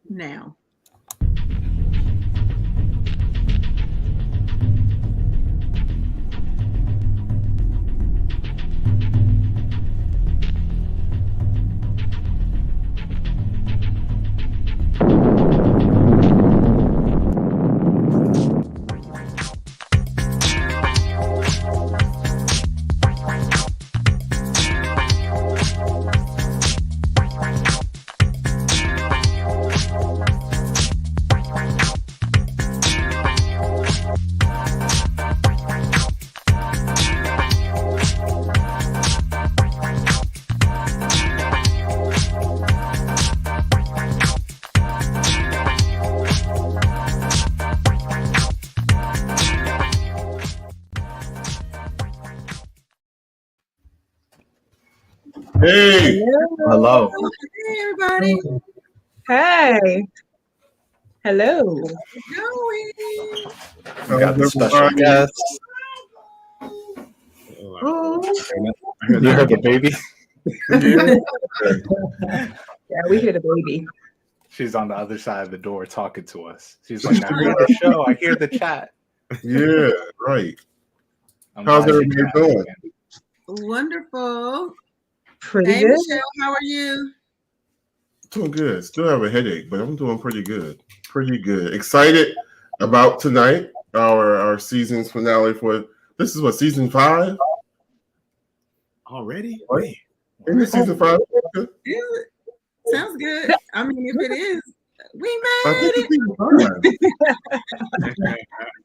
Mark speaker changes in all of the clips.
Speaker 1: now.
Speaker 2: Hey.
Speaker 3: Hello.
Speaker 1: Hey, everybody.
Speaker 4: Hey. Hello.
Speaker 3: We got the special guest. You heard the baby?
Speaker 4: Yeah, we hear the baby.
Speaker 3: She's on the other side of the door talking to us. She's like, I hear the show. I hear the chat.
Speaker 2: Yeah, right. How's everybody doing?
Speaker 1: Wonderful.
Speaker 4: Pretty
Speaker 1: Hey,
Speaker 4: good.
Speaker 1: Michelle, how are you?
Speaker 2: Doing good. Still have a headache, but I'm doing pretty good. Pretty good. Excited about tonight, our season's finale for this is what, season 5?
Speaker 5: Already?
Speaker 2: Wait. Isn't it season 5?
Speaker 1: Sounds good. I mean, if it is, we
Speaker 2: I
Speaker 1: made
Speaker 2: think
Speaker 1: it.
Speaker 2: it's season 5.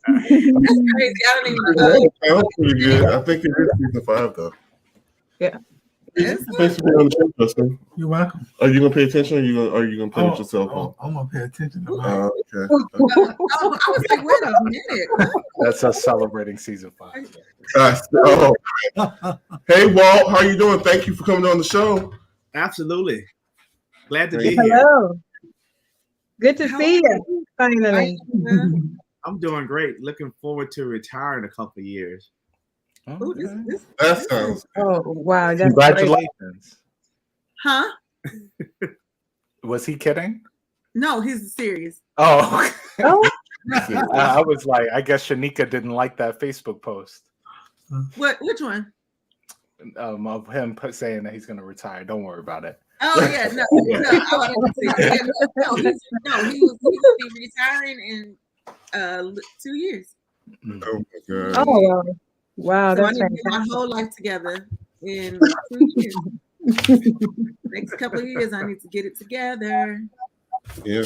Speaker 1: That's crazy. I don't even know.
Speaker 2: Sounds pretty good. I think it is season 5 though.
Speaker 4: Yeah.
Speaker 2: Thanks for being on the show, Justin.
Speaker 5: You're welcome.
Speaker 2: Are you gonna pay attention, or are you gonna play with your cell phone?
Speaker 5: I'm gonna pay attention to
Speaker 2: Okay.
Speaker 1: I was like, wait a minute.
Speaker 3: That's us celebrating season 5.
Speaker 2: Hey, Walt, how you doing? Thank you for coming on the show.
Speaker 5: Absolutely. Glad to be here.
Speaker 4: Hello. Good to see you. Finally.
Speaker 5: I'm doing great. Looking forward to retiring a couple of years.
Speaker 1: Ooh,
Speaker 2: That sounds good.
Speaker 4: Oh, wow. That's
Speaker 3: Congratulations.
Speaker 4: great.
Speaker 1: Huh?
Speaker 3: Was he kidding?
Speaker 1: No, he's serious.
Speaker 3: Oh.
Speaker 4: Oh.
Speaker 3: I was like, I guess Shanika didn't like that Facebook post.
Speaker 1: What? Which one?
Speaker 3: Of him saying that he's going to retire. Don't worry about it.
Speaker 1: Oh yeah, no, he was be retiring in 2 years.
Speaker 2: Oh my God.
Speaker 4: Oh, wow.
Speaker 1: So I
Speaker 4: That's
Speaker 1: need to get my whole life together in 2 years. Next couple of years, I need to get it together.
Speaker 2: Yeah.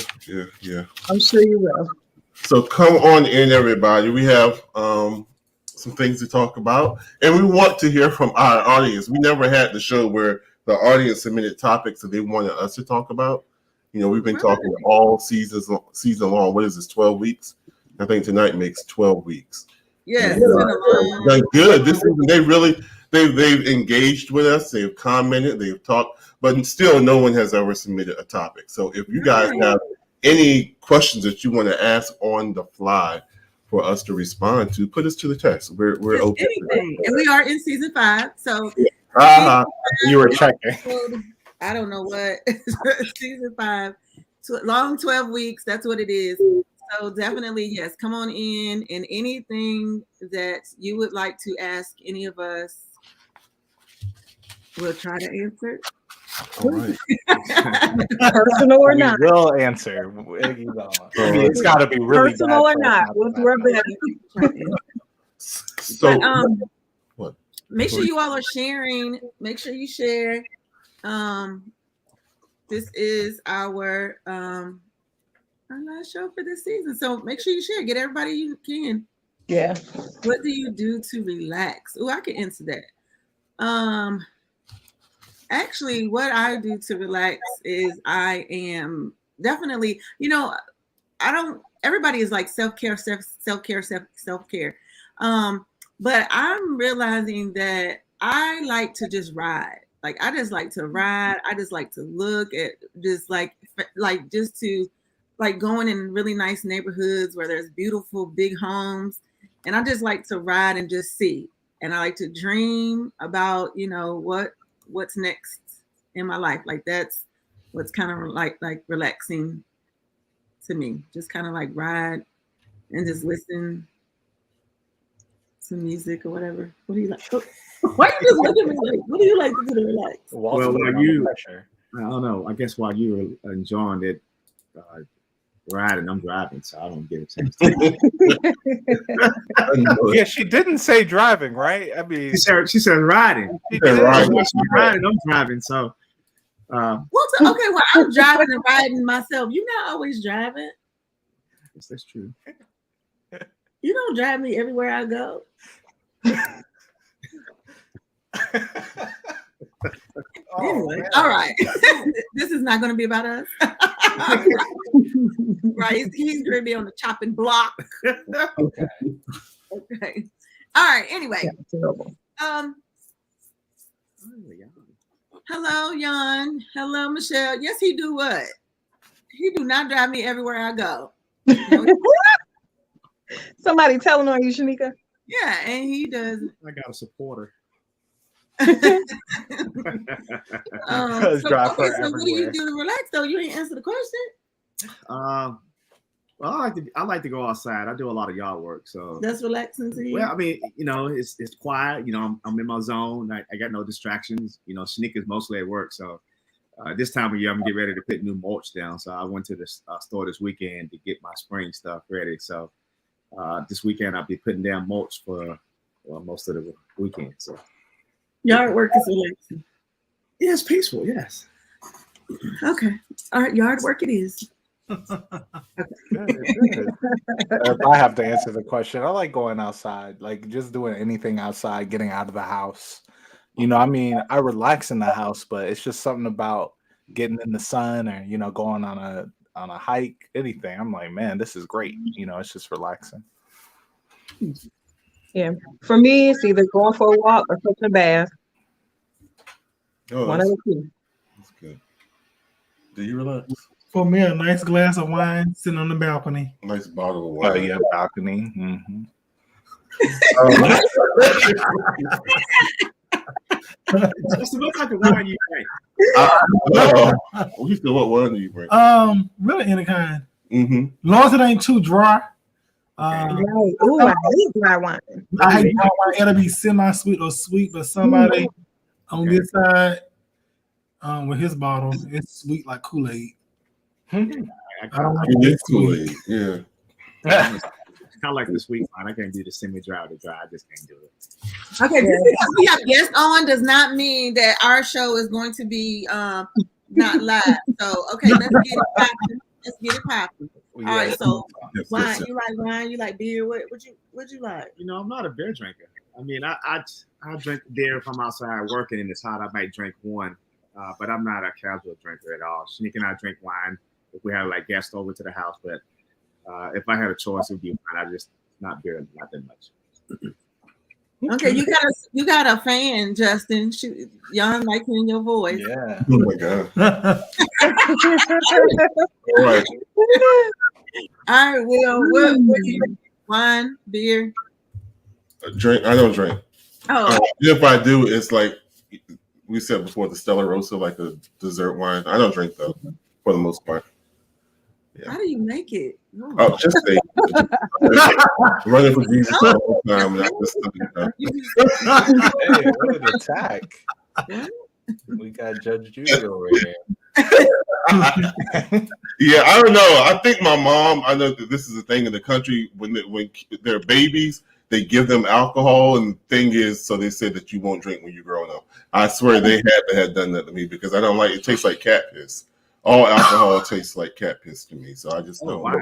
Speaker 4: I'm sure you will.
Speaker 2: So come on in, everybody. We have some things to talk about, and we want to hear from our audience. We never had the show where the audience submitted topics that they wanted us to talk about. You know, we've been talking all season long. What is this, 12 weeks? I think tonight makes 12 weeks.
Speaker 1: Yes,
Speaker 2: done good. This is they've engaged with us. They've commented. They've talked, but still, no one has ever submitted a topic. So if you guys have any questions that you want to ask on the fly for us to respond to, put us to the text. We're open.
Speaker 1: Anything. And we are in season 5. So
Speaker 3: you were checking.
Speaker 1: I don't know what season 5, long 12 weeks. That's what it is. So definitely, yes, come on in, and anything that you would like to ask any of us, we'll try to answer.
Speaker 2: All right.
Speaker 4: Personal or not?
Speaker 3: We will answer. It's got to be really
Speaker 4: personal or not. We'll do our best.
Speaker 2: So,
Speaker 1: what? Make sure you all are sharing. Make sure you share. This is our last show for this season, so make sure you share. Get everybody you can.
Speaker 4: Yeah.
Speaker 1: What do you do to relax? Oh, I can answer that. Actually, what I do to relax is I am definitely, everybody is like self-care. But I'm realizing that I like to just ride. Like, I just like to ride. I just like to look at just just to going in really nice neighborhoods where there's beautiful big homes. And I just like to ride and just see. And I like to dream about, what's next in my life. Like, that's what's kind of like relaxing to me. Just kind of like ride and just listen to music or whatever. What do you like? Why you just looking at me like, what do you like to do to relax?
Speaker 5: Well, while you, I don't know. I guess while you were enjoying it, riding, I'm driving, so I don't get a chance.
Speaker 3: Yeah, she didn't say driving, right? I mean,
Speaker 5: she said riding.
Speaker 3: She did.
Speaker 5: Riding, I'm driving, so.
Speaker 1: Well, I'm driving and riding myself. You're not always driving.
Speaker 5: Yes, that's true.
Speaker 1: You don't drive me everywhere I go. Anyway, all right. This is not going to be about us. Right? He's going to be on the chopping block.
Speaker 3: Okay.
Speaker 1: Okay. All right. Anyway. Hello, Jan. Hello, Michelle. Yes, he do what? He do not drive me everywhere I go.
Speaker 4: Somebody telling on you, Shanika.
Speaker 1: Yeah, and he does.
Speaker 5: I got a supporter.
Speaker 1: So what do you do to relax though? You ain't answer the question.
Speaker 5: Well, I like to go outside. I do a lot of yard work, so
Speaker 1: that's relaxing to you.
Speaker 5: Well, I mean, it's quiet. I'm in my zone. I got no distractions. Shanika's mostly at work, so this time of year I'm getting ready to put new mulch down. So I went to the store this weekend to get my spring stuff ready. So this weekend I'll be putting down mulch for most of the weekend. So
Speaker 1: yard work is relaxing.
Speaker 5: Yeah, it's peaceful. Yes.
Speaker 1: Okay. All right. Yard work it is.
Speaker 3: If I have to answer the question, I like going outside, like just doing anything outside, getting out of the house. I relax in the house, but it's just something about getting in the sun or going on a hike, anything. I'm like, man, this is great. It's just relaxing.
Speaker 4: Yeah, for me, it's either going for a walk or taking a bath. One of the two.
Speaker 2: That's good. Do you relax?
Speaker 6: For me, a nice glass of wine sitting on the balcony.
Speaker 2: Nice bottle of wine.
Speaker 3: Oh, yeah, balcony. Mm-hmm.
Speaker 5: Just what type of wine you drink?
Speaker 2: What wine do you drink?
Speaker 6: Really any kind.
Speaker 2: Mm-hmm.
Speaker 6: Long as it ain't too dry.
Speaker 4: Right. Ooh, I hate dry wine.
Speaker 6: I hate dry wine. It'll be semi-sweet or sweet, but somebody on this side with his bottle, it's sweet like Kool-Aid.
Speaker 5: I
Speaker 6: don't like
Speaker 2: it. Kool-Aid. Yeah.
Speaker 5: Kind of like the sweet wine. I can't do the semi-dry or the dry. I just can't do it.
Speaker 1: Okay, we have guests on does not mean that our show is going to be not live. So okay, let's get it popping. All right, so wine, you like wine, you like beer. What you like?
Speaker 5: I'm not a beer drinker. I mean, I drink beer if I'm outside working and it's hot. I might drink one, but I'm not a casual drinker at all. Shanika and I drink wine if we have like guests over to the house, but if I had a choice, it would be wine. I just not beer, not that much.
Speaker 1: Okay, you got a fan, Justin. Y'all like hearing your voice.
Speaker 3: Yeah.
Speaker 2: Oh my God. All right.
Speaker 1: All right, what do you like? Wine, beer?
Speaker 2: Drink. I don't drink.
Speaker 1: Oh.
Speaker 2: If I do, it's like we said before, the Stella Rosa, like a dessert wine. I don't drink though, for the most part.
Speaker 1: Yeah. How do you make it?
Speaker 2: Oh, just say running for Jesus all the time. And I just,
Speaker 3: Hey, what an attack. We got Judge Judy over here.
Speaker 2: Yeah, I don't know. I think my mom, I know that this is a thing in the country when they're babies, they give them alcohol, and the thing is, so they said that you won't drink when you're growing up. I swear they had to have done that to me because I don't like it. Tastes like cat piss. All alcohol tastes like cat piss to me, so I just know.
Speaker 5: Wow.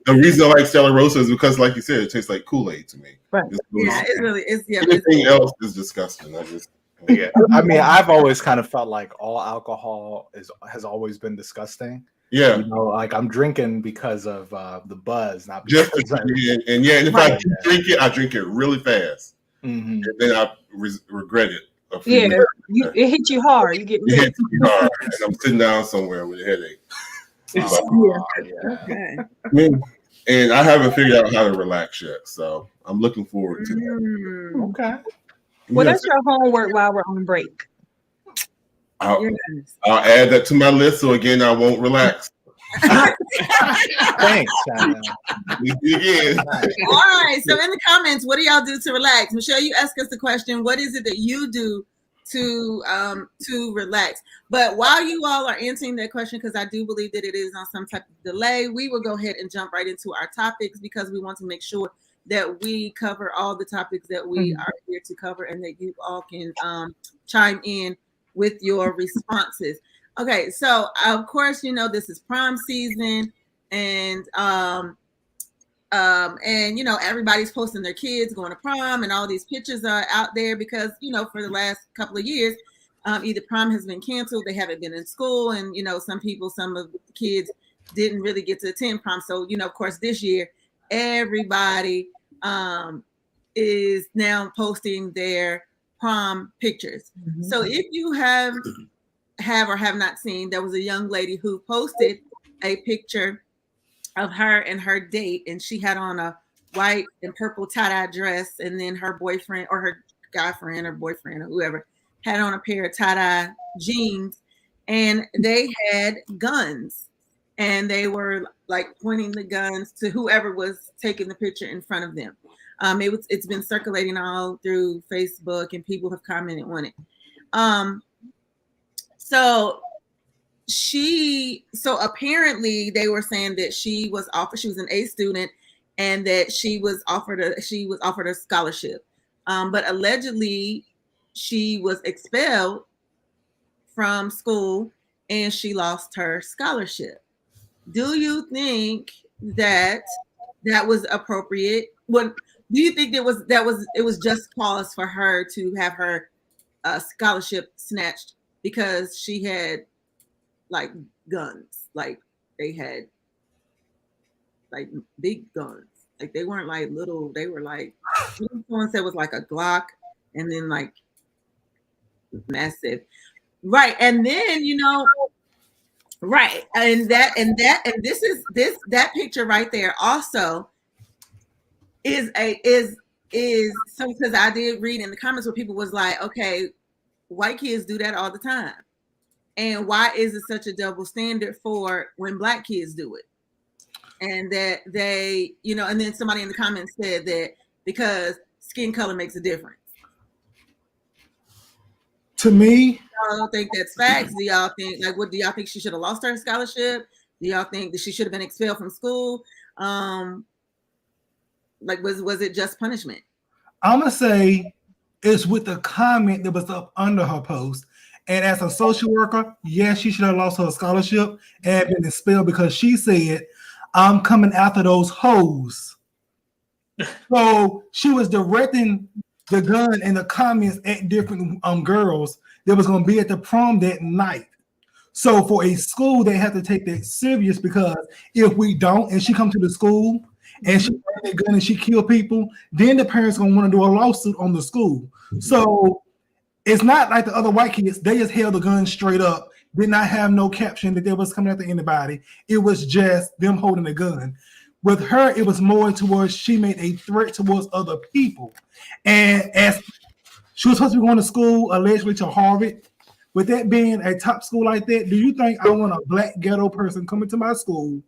Speaker 2: The reason I like Stella Rosa is because, like you said, it tastes like Kool-Aid to me.
Speaker 4: Right.
Speaker 1: It really is. Yeah,
Speaker 2: anything else is disgusting.
Speaker 3: Yeah, I mean, I've always kind of felt like all alcohol has always been disgusting.
Speaker 2: Yeah,
Speaker 3: like I'm drinking because of the buzz, not
Speaker 2: just
Speaker 3: because
Speaker 2: and if I drink it, I drink it really fast, and then I regret it.
Speaker 4: Yeah, it hit you hard. You get
Speaker 2: it hits me hard, and I'm sitting down somewhere with a headache.
Speaker 1: Okay.
Speaker 2: And I haven't figured out how to relax yet, so I'm looking forward to that.
Speaker 3: Okay.
Speaker 4: Well, that's your homework while we're on break.
Speaker 2: I'll add that to my list. So again, I won't relax.
Speaker 3: Thanks, Shannon.
Speaker 2: Again.
Speaker 1: All right. So in the comments, what do y'all do to relax? Michelle, you ask us the question. What is it that you do to relax? But while you all are answering that question, because I do believe that it is on some type of delay, we will go ahead and jump right into our topics because we want to make sure that we cover all the topics that we are here to cover and that you all can chime in with your responses. Okay, so of course, you know, this is prom season, and you know, everybody's posting their kids going to prom, and all these pictures are out there because, you know, for the last couple of years, either prom has been canceled, they haven't been in school, and, you know, some of the kids didn't really get to attend prom. So, you know, of course, this year, everybody is now posting their prom pictures. So if you have or have not seen, there was a young lady who posted a picture of her and her date, and she had on a white and purple tie-dye dress, and then her boyfriend or her guy friend or boyfriend or whoever had on a pair of tie-dye jeans, and they had guns, and they were like pointing the guns to whoever was taking the picture in front of them. It's been circulating all through Facebook, and people have commented on it. So apparently they were saying that she was an A student, and that she was offered a scholarship. But allegedly she was expelled from school and she lost her scholarship. Do you think that was appropriate? What do you think it was just cause for her to have her scholarship snatched because she had like guns, like they had like big guns, like they weren't like little, they were like, someone said was like a Glock, and then like massive, right? And then, you know, right, and that that picture right there also is so, because I did read in the comments where people was like, okay, white kids do that all the time. And why is it such a double standard for when Black kids do it? And that they, you know, and then somebody in the comments said that because skin color makes a difference.
Speaker 6: To me,
Speaker 1: I don't think that's facts. Do y'all think, like, what do y'all think, she should have lost her scholarship? Do y'all think that she should have been expelled from school? Like, was it just punishment?
Speaker 6: I'm gonna say it's with the comment that was up under her post. And as a social worker, yes, she should have lost her scholarship and been expelled because she said, I'm coming after those hoes. So she was directing the gun in the comments at different girls that was going to be at the prom that night. So for a school, they have to take that serious, because if we don't, and she come to the school and she bring that gun and she kill people, then the parents going to want to do a lawsuit on the school. So it's not like the other white kids. They just held the gun straight up, did not have no caption that they was coming after anybody. It was just them holding the gun. With her, it was more towards she made a threat towards other people. And as she was supposed to be going to school, allegedly to Harvard, with that being a top school like that, do you think I want a Black ghetto person coming to my school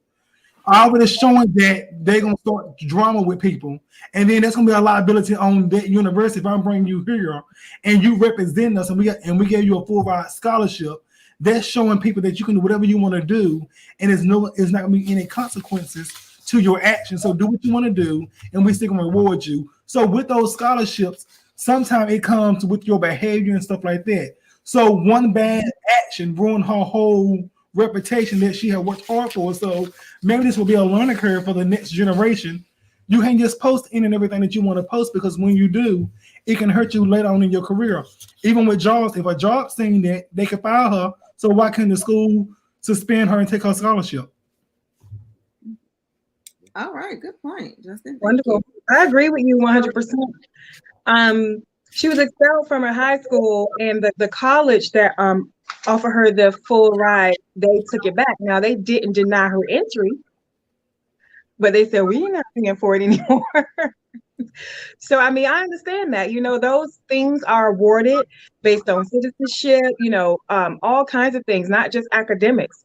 Speaker 6: already showing that they're going to start drama with people? And then that's going to be a liability on that university if I'm bringing you here and you represent us and we gave you a full ride scholarship. That's showing people that you can do whatever you want to do, and it's not going to be any consequences to your actions. So do what you want to do, and we still going to reward you. So with those scholarships, sometimes it comes with your behavior and stuff like that. So one bad action ruined her whole reputation that she had worked hard for. So maybe this will be a learning curve for the next generation. You can't just post in and everything that you want to post, because when you do, it can hurt you later on in your career. Even with jobs, if a job saying that, they can fire her. So why can't the school suspend her and take her scholarship?
Speaker 1: All right, good point, Justin.
Speaker 4: Wonderful. I agree with you 100%. She was expelled from her high school, and the college that offered her the full ride, they took it back. Now, they didn't deny her entry, but they said, we're not paying for it anymore. So, I mean, I understand that, those things are awarded based on citizenship, all kinds of things, not just academics.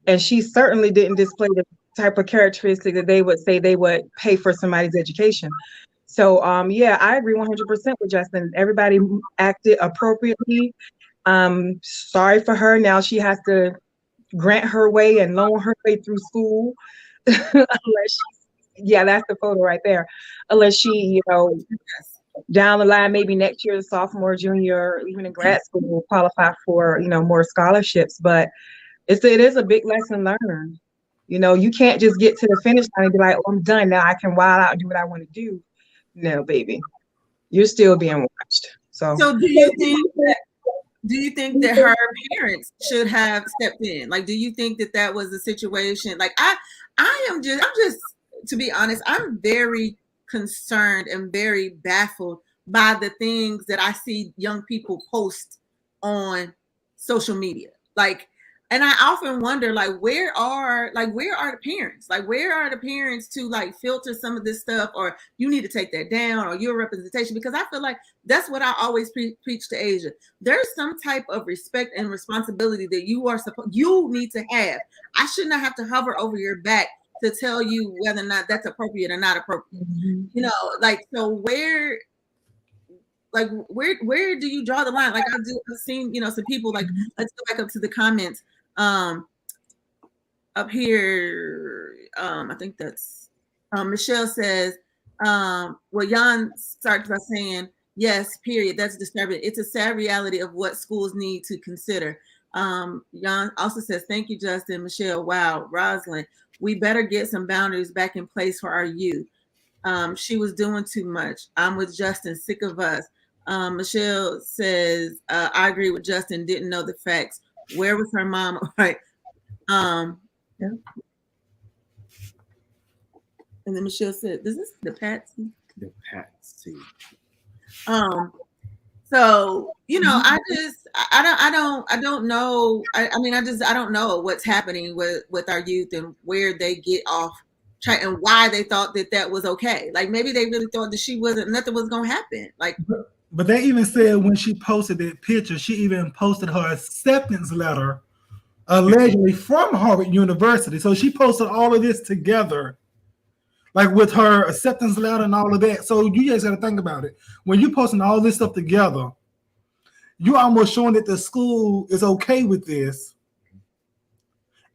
Speaker 4: And she certainly didn't display the type of characteristic that they would say they would pay for somebody's education. So, yeah, I agree 100% with Justin. Everybody acted appropriately. Sorry for her. Now she has to grant her way and loan her way through school. Yeah, that's the photo right there. Unless she, down the line, maybe next year, sophomore, junior, even in grad school, will qualify for, more scholarships. But it is a big lesson learned. You can't just get to the finish line and be like, oh, I'm done now. I can wild out and do what I want to do. No, baby, you're still being watched. So
Speaker 1: do you think that her parents should have stepped in? Like, do you think that that was a situation? Like, I'm just, to be honest, I'm very concerned and very baffled by the things that I see young people post on social media. Like, and I often wonder, like, where are the parents? Like, where are the parents to like filter some of this stuff, or you need to take that down, or your representation? Because I feel like that's what I always preach to Asia. There's some type of respect and responsibility that you need to have. I should not have to hover over your back to tell you whether or not that's appropriate or not appropriate. Like, so where do you draw the line? Like, I've seen, some people, like, let's go back up to the comments up here. I think that's Michelle says, well, Jan starts by saying, yes, period. That's disturbing. It's a sad reality of what schools need to consider. Jan also says, thank you, Justin. Michelle, wow. Rosalind, we better get some boundaries back in place for our youth. She was doing too much. I'm with Justin, sick of us. Michelle says, I agree with Justin, didn't know the facts. Where was her mom? Right. Yeah. And then Michelle said, "This is the Patsy."
Speaker 5: The Patsy.
Speaker 1: So I don't know. I don't know what's happening with our youth and where they get off track and why they thought that was okay. Like, maybe they really thought that nothing was gonna happen. Like,
Speaker 6: but they even said when she posted that picture, she even posted her acceptance letter, allegedly from Harvard University. So she posted all of this together, like with her acceptance letter and all of that. So you just got to think about it. When you posting all this stuff together, you're almost showing that the school is okay with this.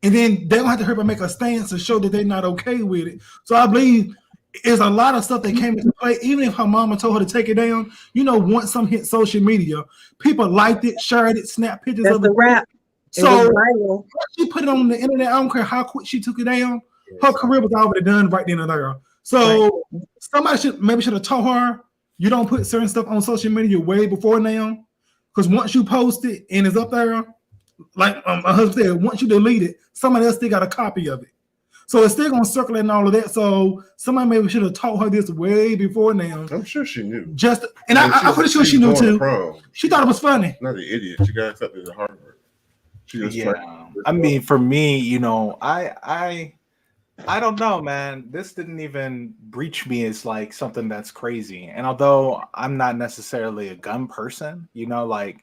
Speaker 6: And then they don't have to hurry up and make a stance to show that they're not okay with it. So I believe there's a lot of stuff that came into play. Even if her mama told her to take it down, once something hit social media, people liked it, shared it, snapped pictures of it.
Speaker 4: That's the rap.
Speaker 6: So she put it on the internet. I don't care how quick she took it down. Her career was already done right then and there. So somebody should have told her, you don't put certain stuff on social media way before now. Because once you post it and it's up there, like my husband said, once you delete it, somebody else still got a copy of it. So it's still gonna circulate and all of that. So somebody maybe should have taught her this way before now.
Speaker 2: I'm sure she knew.
Speaker 6: I'm pretty sure she knew too. She thought it was funny.
Speaker 2: Not an idiot. She got accepted at Harvard.
Speaker 3: I mean, for me, I don't know, man. This didn't even breach me as like something that's crazy. And although I'm not necessarily a gun person, like, I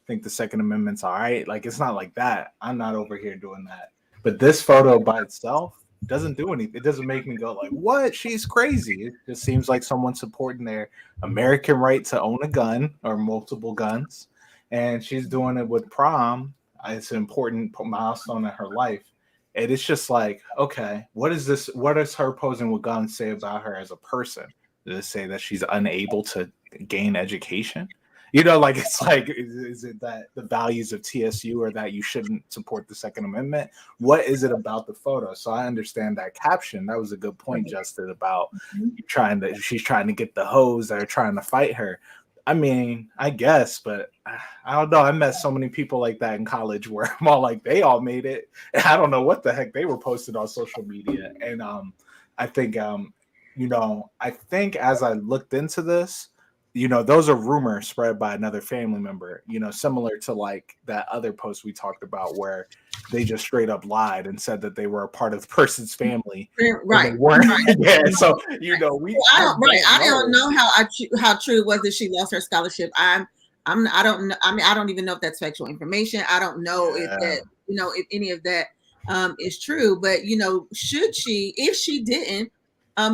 Speaker 3: think the Second Amendment's all right. Like, it's not like that. I'm not over here doing that. But this photo by itself doesn't do anything. It doesn't make me go like, what? She's crazy. It just seems like someone supporting their American right to own a gun or multiple guns. And she's doing it with prom. It's an important milestone in her life. And it's just like, okay, what is this? What does her posing with guns say about her as a person? Does it say that she's unable to gain education? Like, it's like, is it that the values of TSU or that you shouldn't support the Second Amendment? What is it about the photo? So I understand that caption. That was a good point, Justin, about she's trying to get the hoes that are trying to fight her. I mean, I guess, but I don't know. I met so many people like that in college where I'm all like, they all made it. And I don't know what the heck they were posting on social media. And I think as I looked into this, those are rumors spread by another family member, similar to like that other post we talked about where they just straight up lied and said that they were a part of the person's family.
Speaker 1: Right.
Speaker 3: They weren't.
Speaker 1: Right.
Speaker 3: Yeah. So,
Speaker 1: I don't know how true it was that she lost her scholarship. I don't know. I mean, I don't even know if that's factual information. I don't know if that, if any of that is true, but should she, if she didn't,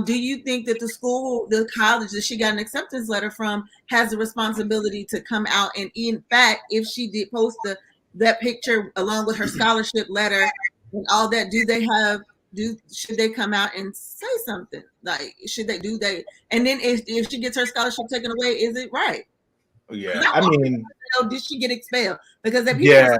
Speaker 1: do you think that the college that she got an acceptance letter from has the responsibility to come out and, in fact, if she did post that picture along with her scholarship letter and all that, should they come out and say something? Like, should they and then if she gets her scholarship taken away, is it right?
Speaker 3: Yeah, I mean,
Speaker 1: did she get expelled? Because that people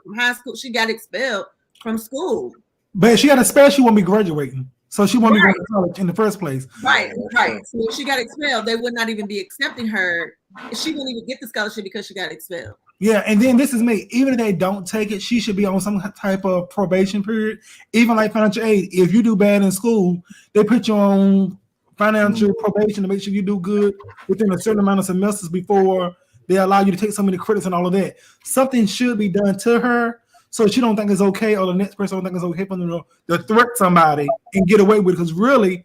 Speaker 1: from high school, she got expelled from school.
Speaker 6: But if she got expelled, she won't be graduating. So she won't be going to college in the first place.
Speaker 1: Right. So if she got expelled, they would not even be accepting her. She wouldn't even get the scholarship because she got expelled.
Speaker 6: Yeah, and then this is me. Even if they don't take it, she should be on some type of probation period. Even like financial aid. If you do bad in school, they put you on financial probation to make sure you do good within a certain amount of semesters before they allow you to take so many credits and all of that. Something should be done to her so she don't think it's okay, or the next person don't think it's okay for them to threat somebody and get away with it. Because really,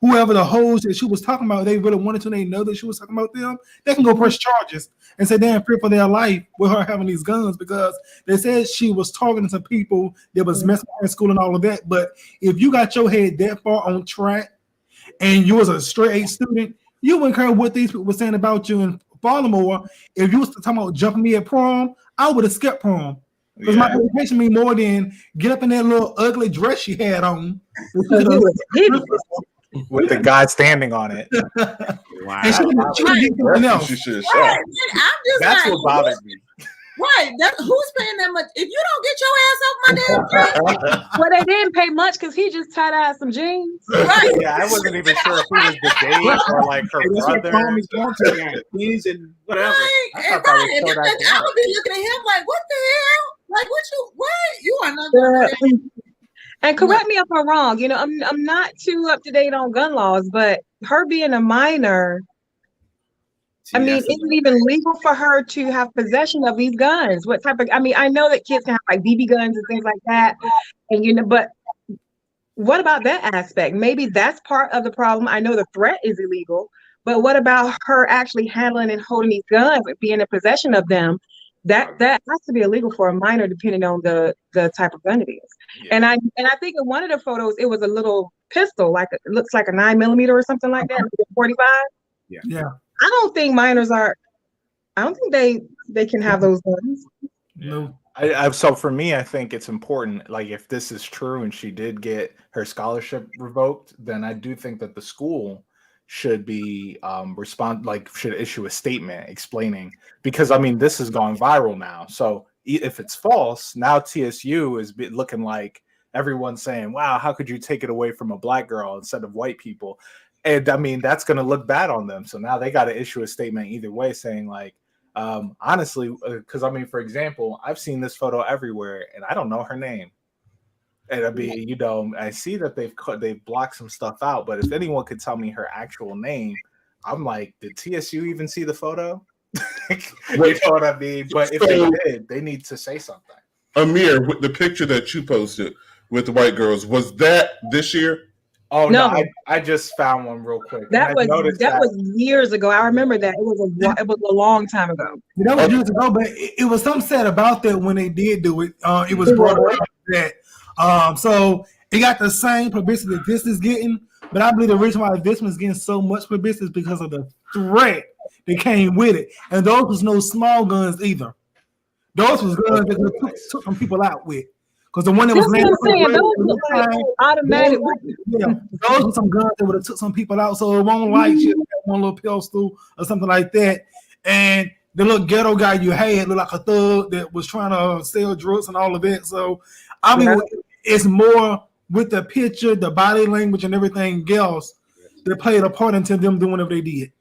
Speaker 6: whoever the hoes that she was talking about, they really wanted to, they know that she was talking about them, they can go press charges and say they're in fear for their life with her having these guns, because they said she was talking to some people that was messing with her in school and all of that. But if you got your head that far on track and you was a straight A student, you wouldn't care what these people were saying about you in Baltimore. If you was talking about jumping me at prom, I would have skipped prom. Because my education mean more than get up in that little ugly dress she had on.
Speaker 3: With the guy standing on it.
Speaker 2: Wow.
Speaker 6: And
Speaker 2: She should have shot.
Speaker 3: That's what bothered me.
Speaker 1: Right. Who's paying that much? If you don't get your ass off my damn jeans.
Speaker 4: Well, they didn't pay much because he just tied some jeans.
Speaker 1: Right.
Speaker 3: Yeah, I wasn't even sure if he was the date or like her brother.
Speaker 5: These and whatever.
Speaker 1: Right. I would be looking at him like, what the hell? Like, what? You are not going
Speaker 4: And correct me if I'm wrong. I'm not too up to date on gun laws, but her being a minor, I mean, is it even legal for her to have possession of these guns? What type of? I mean, I know that kids can have like BB guns and things like that, and but what about that aspect? Maybe that's part of the problem. I know the threat is illegal, but what about her actually handling and holding these guns and being in possession of them? That has to be illegal for a minor, depending on the type of gun it is. Yeah. And I think in one of the photos, it was a little pistol, like it looks like a 9mm or something like that, 45.
Speaker 6: Yeah.
Speaker 4: I don't think minors are. I don't think they can have those guns.
Speaker 6: No.
Speaker 3: So for me, I think it's important. Like, if this is true and she did get her scholarship revoked, then I do think that the school should be should issue a statement explaining, because I mean, this has gone viral now. So if it's false, now TSU is looking like everyone's saying, wow, how could you take it away from a black girl instead of white people? And I mean, that's going to look bad on them. So now they got to issue a statement either way saying like, honestly, because I mean, for example, I've seen this photo everywhere and I don't know her name. And I mean, I see that they've blocked some stuff out, but if anyone could tell me her actual name, I'm like, did TSU even see the photo? You know what I mean? But if they did, they need to say something.
Speaker 2: Amir, with the picture that you posted with the white girls, was that this year?
Speaker 3: Oh no, I just found one real quick.
Speaker 4: That was years ago. I remember that. It was a long time ago.
Speaker 6: That was years ago, but it was something said about that when they did do it. It was brought up that. So it got the same publicity that this is getting, but I believe the reason why this one's getting so much publicity is because of the threat that came with it. And those was no small guns either. Those was guns that took some people out with. Because the one that was automatic. Those were some guns that would have took some people out. So it won't like she had one little pistol or something like that. And the little ghetto guy you had looked like a thug that was trying to sell drugs and all of that. So I mean, it's more with the picture, the body language, and everything else that played a part into them doing whatever they did.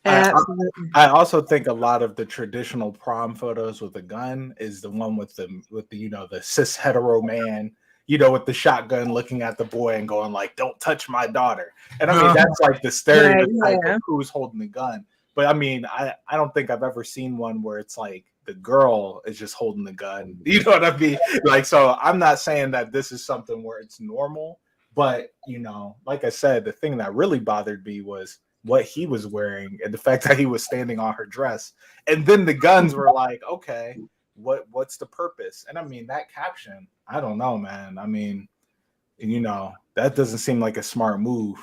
Speaker 4: Absolutely.
Speaker 3: I also think a lot of the traditional prom photos with a gun is the one with the cis hetero man, with the shotgun looking at the boy and going like, "Don't touch my daughter." And I mean, that's like the stereotype of who's holding the gun. But I mean, I don't think I've ever seen one where it's like the girl is just holding the gun. You know what I mean? Like, so I'm not saying that this is something where it's normal, but you know, like I said, the thing that really bothered me was what he was wearing and the fact that he was standing on her dress. And then the guns were like, okay, what's the purpose? And I mean, that caption, I don't know, man. I mean, you know, that doesn't seem like a smart move.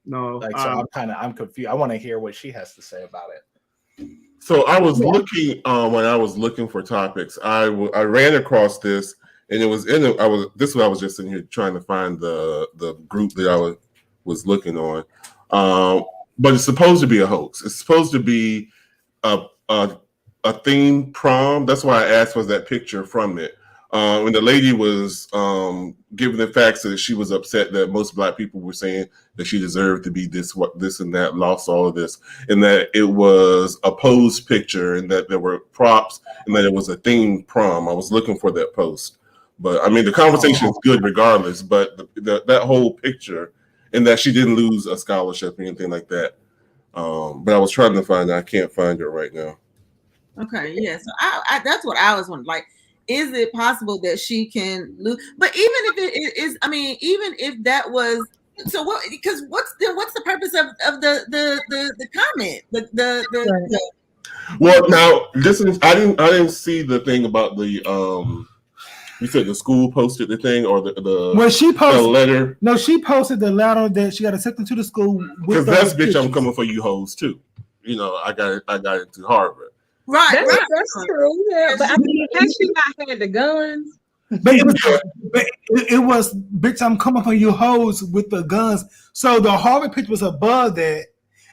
Speaker 5: No,
Speaker 3: Like, so I'm confused. I want to hear what she has to say about it.
Speaker 2: So I was looking when I was looking for topics. I ran across this, and it was this is what I was just sitting here trying to find the group that I was looking on. But it's supposed to be a hoax. It's supposed to be a themed prom. That's why I asked, was that picture from it? When the lady was giving the facts that she was upset that most Black people were saying that she deserved to be this, and that, lost all of this, and that it was a posed picture, and that there were props, and that it was a themed prom. I was looking for that post, but I mean the conversation is good regardless. But that whole picture, and that she didn't lose a scholarship or anything like that. But I was trying to find it. I can't find it right now.
Speaker 1: Okay, yeah. So I that's what I was wondering. Like, is it possible that she can lose? But even if it is, I mean, even if that was, so what? Because what's the purpose of the comment?
Speaker 2: Well, now listen, I didn't see the thing about the you said the school posted the thing, or
Speaker 6: she posted
Speaker 2: the letter.
Speaker 6: No, she posted the letter that she got accepted to the school.
Speaker 2: Because that's bitch, I'm coming for you hoes too. You know, I got into Harvard.
Speaker 4: Right, that's true. Yeah, but I mean, has she not had the guns?
Speaker 6: But it was bitch, I'm coming for you hoes with the guns. So the Harvard picture was above that,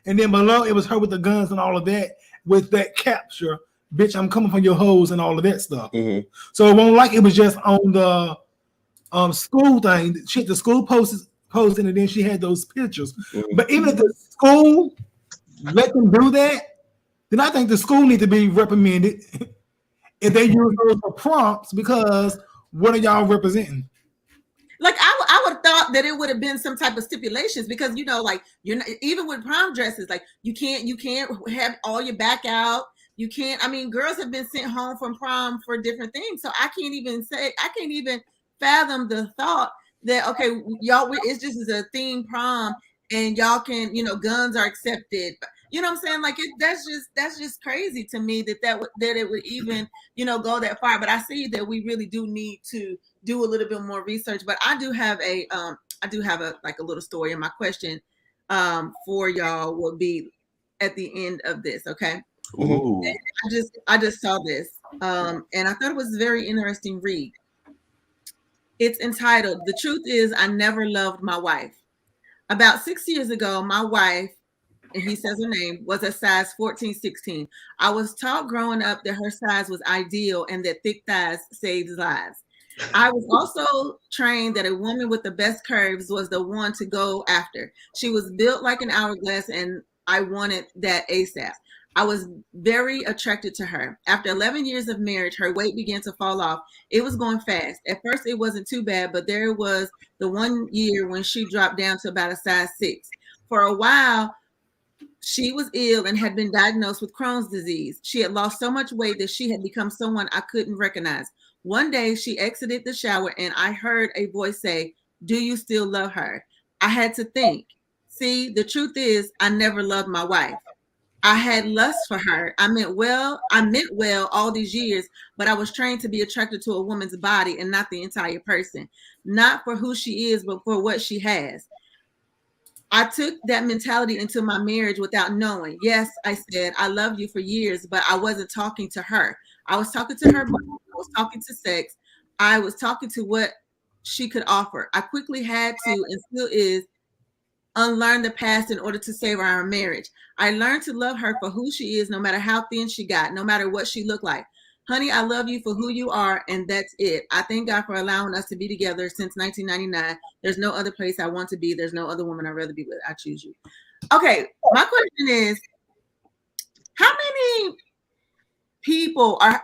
Speaker 6: and then below it was her with the guns and all of that, with that capture, bitch, I'm coming for your hoes and all of that stuff.
Speaker 2: Mm-hmm.
Speaker 6: So it won't like it was just on the school thing. She had the school posting, and then she had those pictures. Mm-hmm. But even if the school let them do that, then I think the school need to be reprimanded if they use those for prompts, because what are y'all representing?
Speaker 1: Like I would have thought that it would have been some type of stipulations, because you know, like you're not, even with prom dresses, like you can't have all your back out. You can't. I mean, girls have been sent home from prom for different things, so I can't even fathom the thought that okay, y'all, it's just a theme prom and y'all can, you know, guns are accepted. You know what I'm saying? Like that's just crazy to me that it would even, you know, go that far. But I see that we really do need to do a little bit more research. But I do have a like a little story, and my question for y'all will be at the end of this. Okay.
Speaker 2: Ooh.
Speaker 1: I just saw this and I thought it was a very interesting read. It's entitled, "The Truth Is I Never Loved My Wife." About 6 years ago, my wife, and he says her name, was a size 14, 16. I was taught growing up that her size was ideal and that thick thighs saves lives. I was also trained that a woman with the best curves was the one to go after. She was built like an hourglass, and I wanted that ASAP. I was very attracted to her. After 11 years of marriage, her weight began to fall off. It was going fast. At first, it wasn't too bad, but there was the 1 year when she dropped down to about a size 6. For a while, she was ill and had been diagnosed with Crohn's disease. She had lost so much weight that she had become someone I couldn't recognize. One day, she exited the shower, and I heard a voice say, "Do you still love her?" I had to think. See, the truth is, I never loved my wife. I had lust for her. I meant well all these years, but I was trained to be attracted to a woman's body and not the entire person. Not for who she is, but for what she has. I took that mentality into my marriage without knowing. Yes, I said, I love you for years, but I wasn't talking to her. I was talking to her body. I was talking to sex. I was talking to what she could offer. I quickly had to, and still is, unlearn the past in order to save our marriage. I learned to love her for who she is, no matter how thin she got, no matter what she looked like. Honey, I love you for who you are, and that's it. I thank God for allowing us to be together since 1999. There's no other place I want to be. There's no other woman I'd rather be with. I choose you. Okay, my question is, how many people are,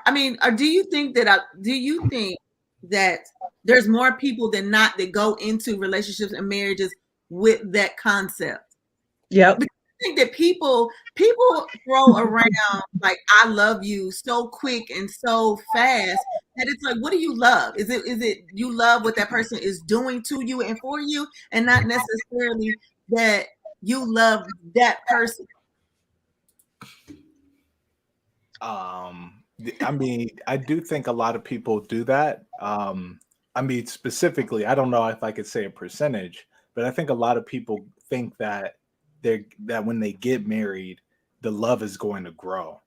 Speaker 1: do you think that there's more people than not that go into relationships and marriages with that concept?
Speaker 4: Yep.
Speaker 1: think that people throw around like "I love you" so quick and so fast that it's like, what do you love? Is it you love what that person is doing to you and for you, and not necessarily that you love that person?
Speaker 3: I mean, I do think a lot of people do that. I mean, specifically, I don't know if I could say a percentage, but I think a lot of people think that that when they get married, the love is going to grow.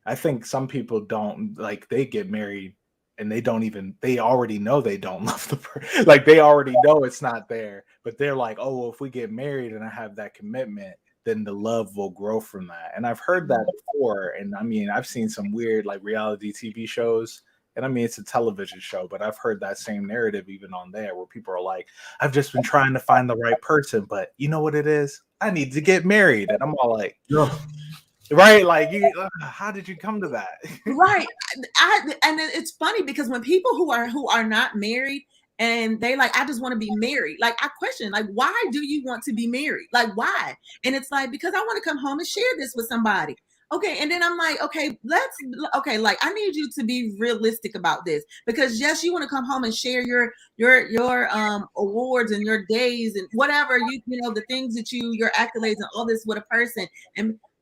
Speaker 3: I think some people don't, like, they get married and they already know they don't love the person. Like, they already know it's not there, but they're like, oh, well, if we get married and I have that commitment, then the love will grow from that. And I've heard that before. And I mean, I've seen some weird like reality TV shows. And I mean, it's a television show, but I've heard that same narrative even on there where people are like, I've just been trying to find the right person, but you know what it is? I need to get married. And I'm all like, right? Like, how did you come to that?
Speaker 1: Right. And it's funny because when people who are not married and they like, I just want to be married. Like, I question, like, why do you want to be married? Like, why? And it's like, because I want to come home and share this with somebody. Okay. And then I'm like, okay, like, I need you to be realistic about this, because yes, you want to come home and share your awards and your days and whatever, you know, the things that your accolades and all this with a person.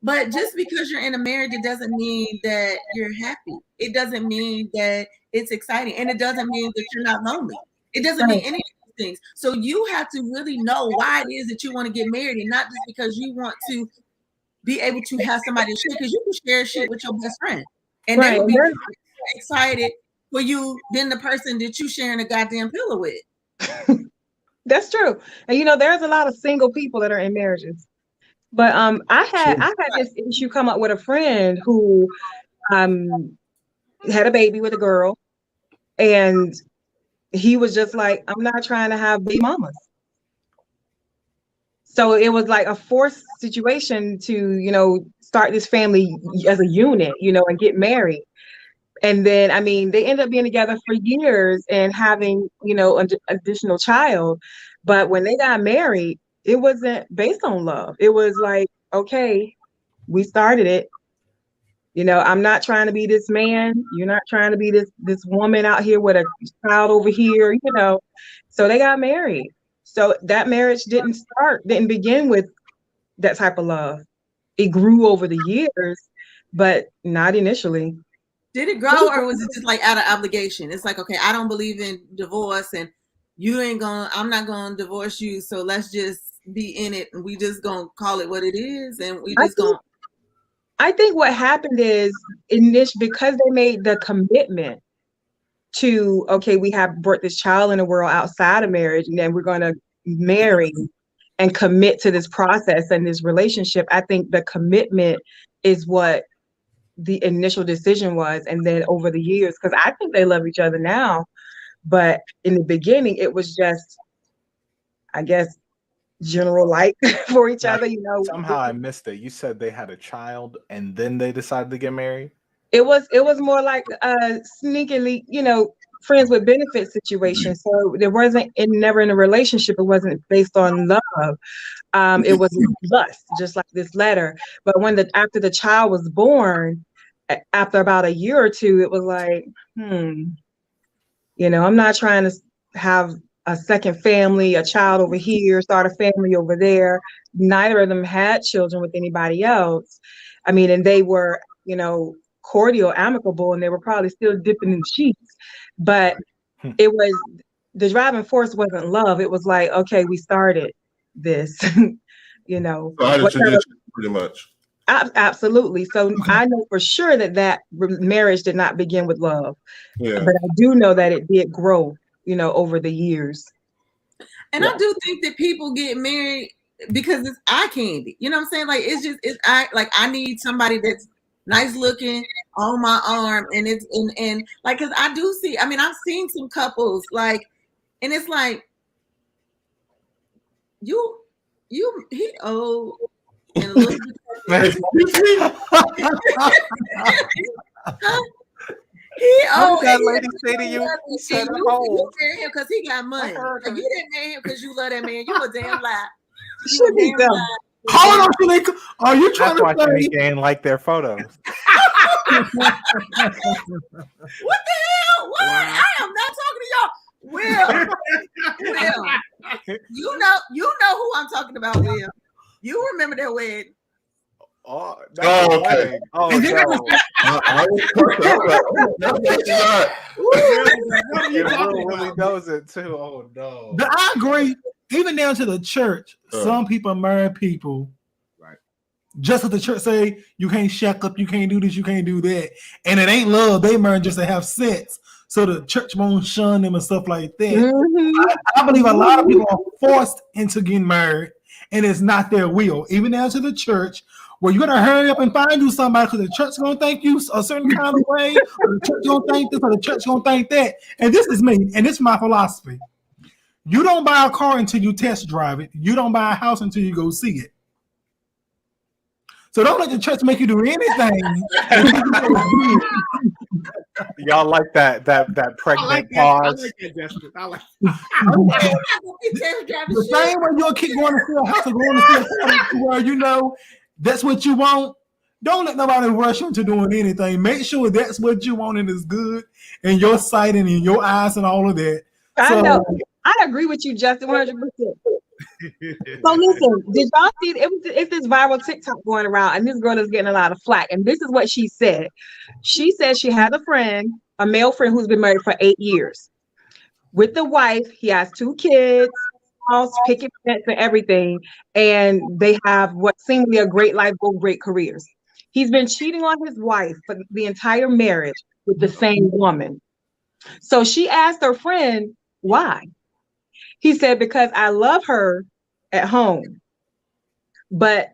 Speaker 1: But just because you're in a marriage, it doesn't mean that you're happy. It doesn't mean that it's exciting. And it doesn't mean that you're not lonely. It doesn't mean any of these things. So you have to really know why it is that you want to get married, and not just because you want to be able to have somebody to share, because you can share shit with your best friend. And they would be excited for you than the person that you sharing a goddamn pillow with.
Speaker 4: That's true. And you know, there's a lot of single people that are in marriages. But I had this issue come up with a friend who had a baby with a girl, and he was just like, I'm not trying to have baby mamas. So it was like a forced situation to, you know, start this family as a unit, you know, and get married. And then, I mean, they ended up being together for years and having, you know, an additional child. But when they got married, it wasn't based on love. It was like, okay, we started it. You know, I'm not trying to be this man. You're not trying to be this woman out here with a child over here, you know. So they got married. So that marriage didn't begin with that type of love. It grew over the years, but not initially.
Speaker 1: Did it grow, or was it just like out of obligation? It's like, okay, I don't believe in divorce, and I'm not gonna divorce you, so let's just be in it, and we just gonna call it what it is, and we just gonna.
Speaker 4: I think what happened is because they made the commitment to, okay, we have brought this child in the world outside of marriage, and then we're gonna marry and commit to this process and this relationship. I think the commitment is what the initial decision was, and then over the years, because I think they love each other now, but in the beginning it was just, I guess, general like for each other, you know.
Speaker 3: Somehow I missed it. You said they had a child and then they decided to get married?
Speaker 4: It was more like a sneakily, you know, friends with benefits situation. So there wasn't never in a relationship. It wasn't based on love. It was lust, just like this letter. But after the child was born, after about a year or two, it was like, you know, I'm not trying to have a second family, a child over here, start a family over there. Neither of them had children with anybody else. I mean, and they were, you know, cordial, amicable, and they were probably still dipping in sheets. But it was, the driving force wasn't love. It was like, okay, we started this, you know.
Speaker 2: Tradition, pretty much.
Speaker 4: Absolutely. So I know for sure that marriage did not begin with love.
Speaker 2: Yeah.
Speaker 4: But I do know that it did grow, you know, over the years.
Speaker 1: And I do think that people get married because it's eye candy. You know what I'm saying? Like, I need somebody that's nice looking on my arm, and it's and like, because I do see, I mean, I've seen some couples like, and it's like he old and a little bit.
Speaker 3: That lady say to you,
Speaker 1: you marry him because he got money. Like, you didn't marry him because you love that man. You a damn lie.
Speaker 6: Hold on, Shanika. Are you trying
Speaker 3: That's why
Speaker 6: to say?
Speaker 3: Shanika ain't like their photos.
Speaker 1: What the hell? What? I am not talking to y'all. Will, you know who I'm talking about, Will. You remember that wedding.
Speaker 3: Oh,
Speaker 2: okay.
Speaker 3: Oh,
Speaker 6: And then
Speaker 3: no.
Speaker 2: I was
Speaker 3: Will really knows it too. Oh, no.
Speaker 6: But I agree. Even down to the church, some people marry people.
Speaker 5: Right.
Speaker 6: Just as the church say, you can't shack up, you can't do this, you can't do that. And it ain't love. They marry just to have sex. So the church won't shun them and stuff like that.
Speaker 4: Mhm.
Speaker 6: I believe a lot of people are forced into getting married, and it's not their will. Even down to the church, where you gotta hurry up and find you somebody because the church gonna think you a certain kind of way, or the church gonna think this, or the church gonna think that. And this is me, and this is my philosophy. You don't buy a car until you test drive it. You don't buy a house until you go see it. So don't let the church make you do anything.
Speaker 3: Y'all like that pregnant pause?
Speaker 5: I like that, Justin. I like
Speaker 6: The same way you'll keep going to see a house or going to see a car where you know that's what you want. Don't let nobody rush you into doing anything. Make sure that's what you want and is good in your sight and in your eyes and all of that.
Speaker 4: I know. I agree with you, Justin, 100%. So listen, did y'all see it's this viral TikTok going around, and this girl is getting a lot of flack. And this is what she said. She said she had a male friend who's been married for 8 years. With the wife, he has 2 kids, house, picket fence, and everything. And they have what seems to be a great life, both great careers. He's been cheating on his wife for the entire marriage with the same woman. So she asked her friend, why? He said, because I love her at home, but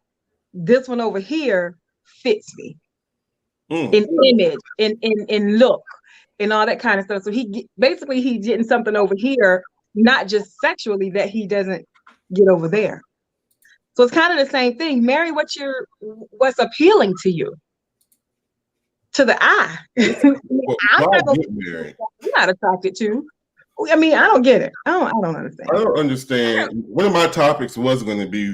Speaker 4: this one over here fits me in image, in look, and all that kind of stuff. So he's getting something over here, not just sexually, that he doesn't get over there. So it's kind of the same thing. Marry what's appealing to you, to the eye. I'm not attracted to. I mean, I don't get it. I don't understand.
Speaker 2: I don't understand. One of my topics was going to be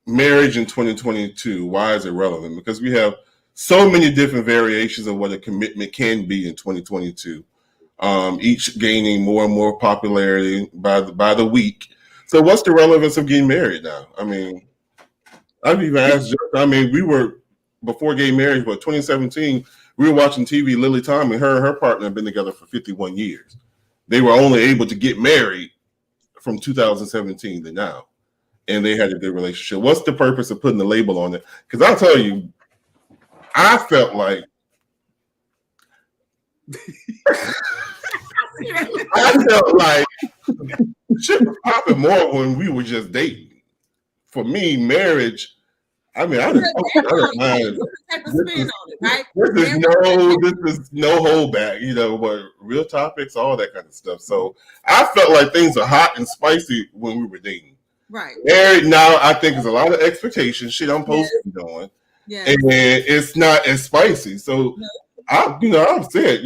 Speaker 2: marriage in 2022. Why is it relevant? Because we have so many different variations of what a commitment can be in 2022. Each gaining more and more popularity by the week. So what's the relevance of getting married now? I mean, I've even asked, we were, before getting married, but 2017, we were watching TV, Lily Tomlin, her and her partner have been together for 51 years. They were only able to get married from 2017 to now, and they had a good relationship. What's the purpose of putting the label on it? Because I'll tell you, I felt like shit was popping more when we were just dating. For me, marriage, I mean, I don't mind. This is no holdback, but real topics, all that kind of stuff. So I felt like things are hot and spicy when we were dating.
Speaker 1: Right.
Speaker 2: Married now, I think there's a lot of expectations. Shit, I'm supposed to be doing, and it's not as spicy. So I've said,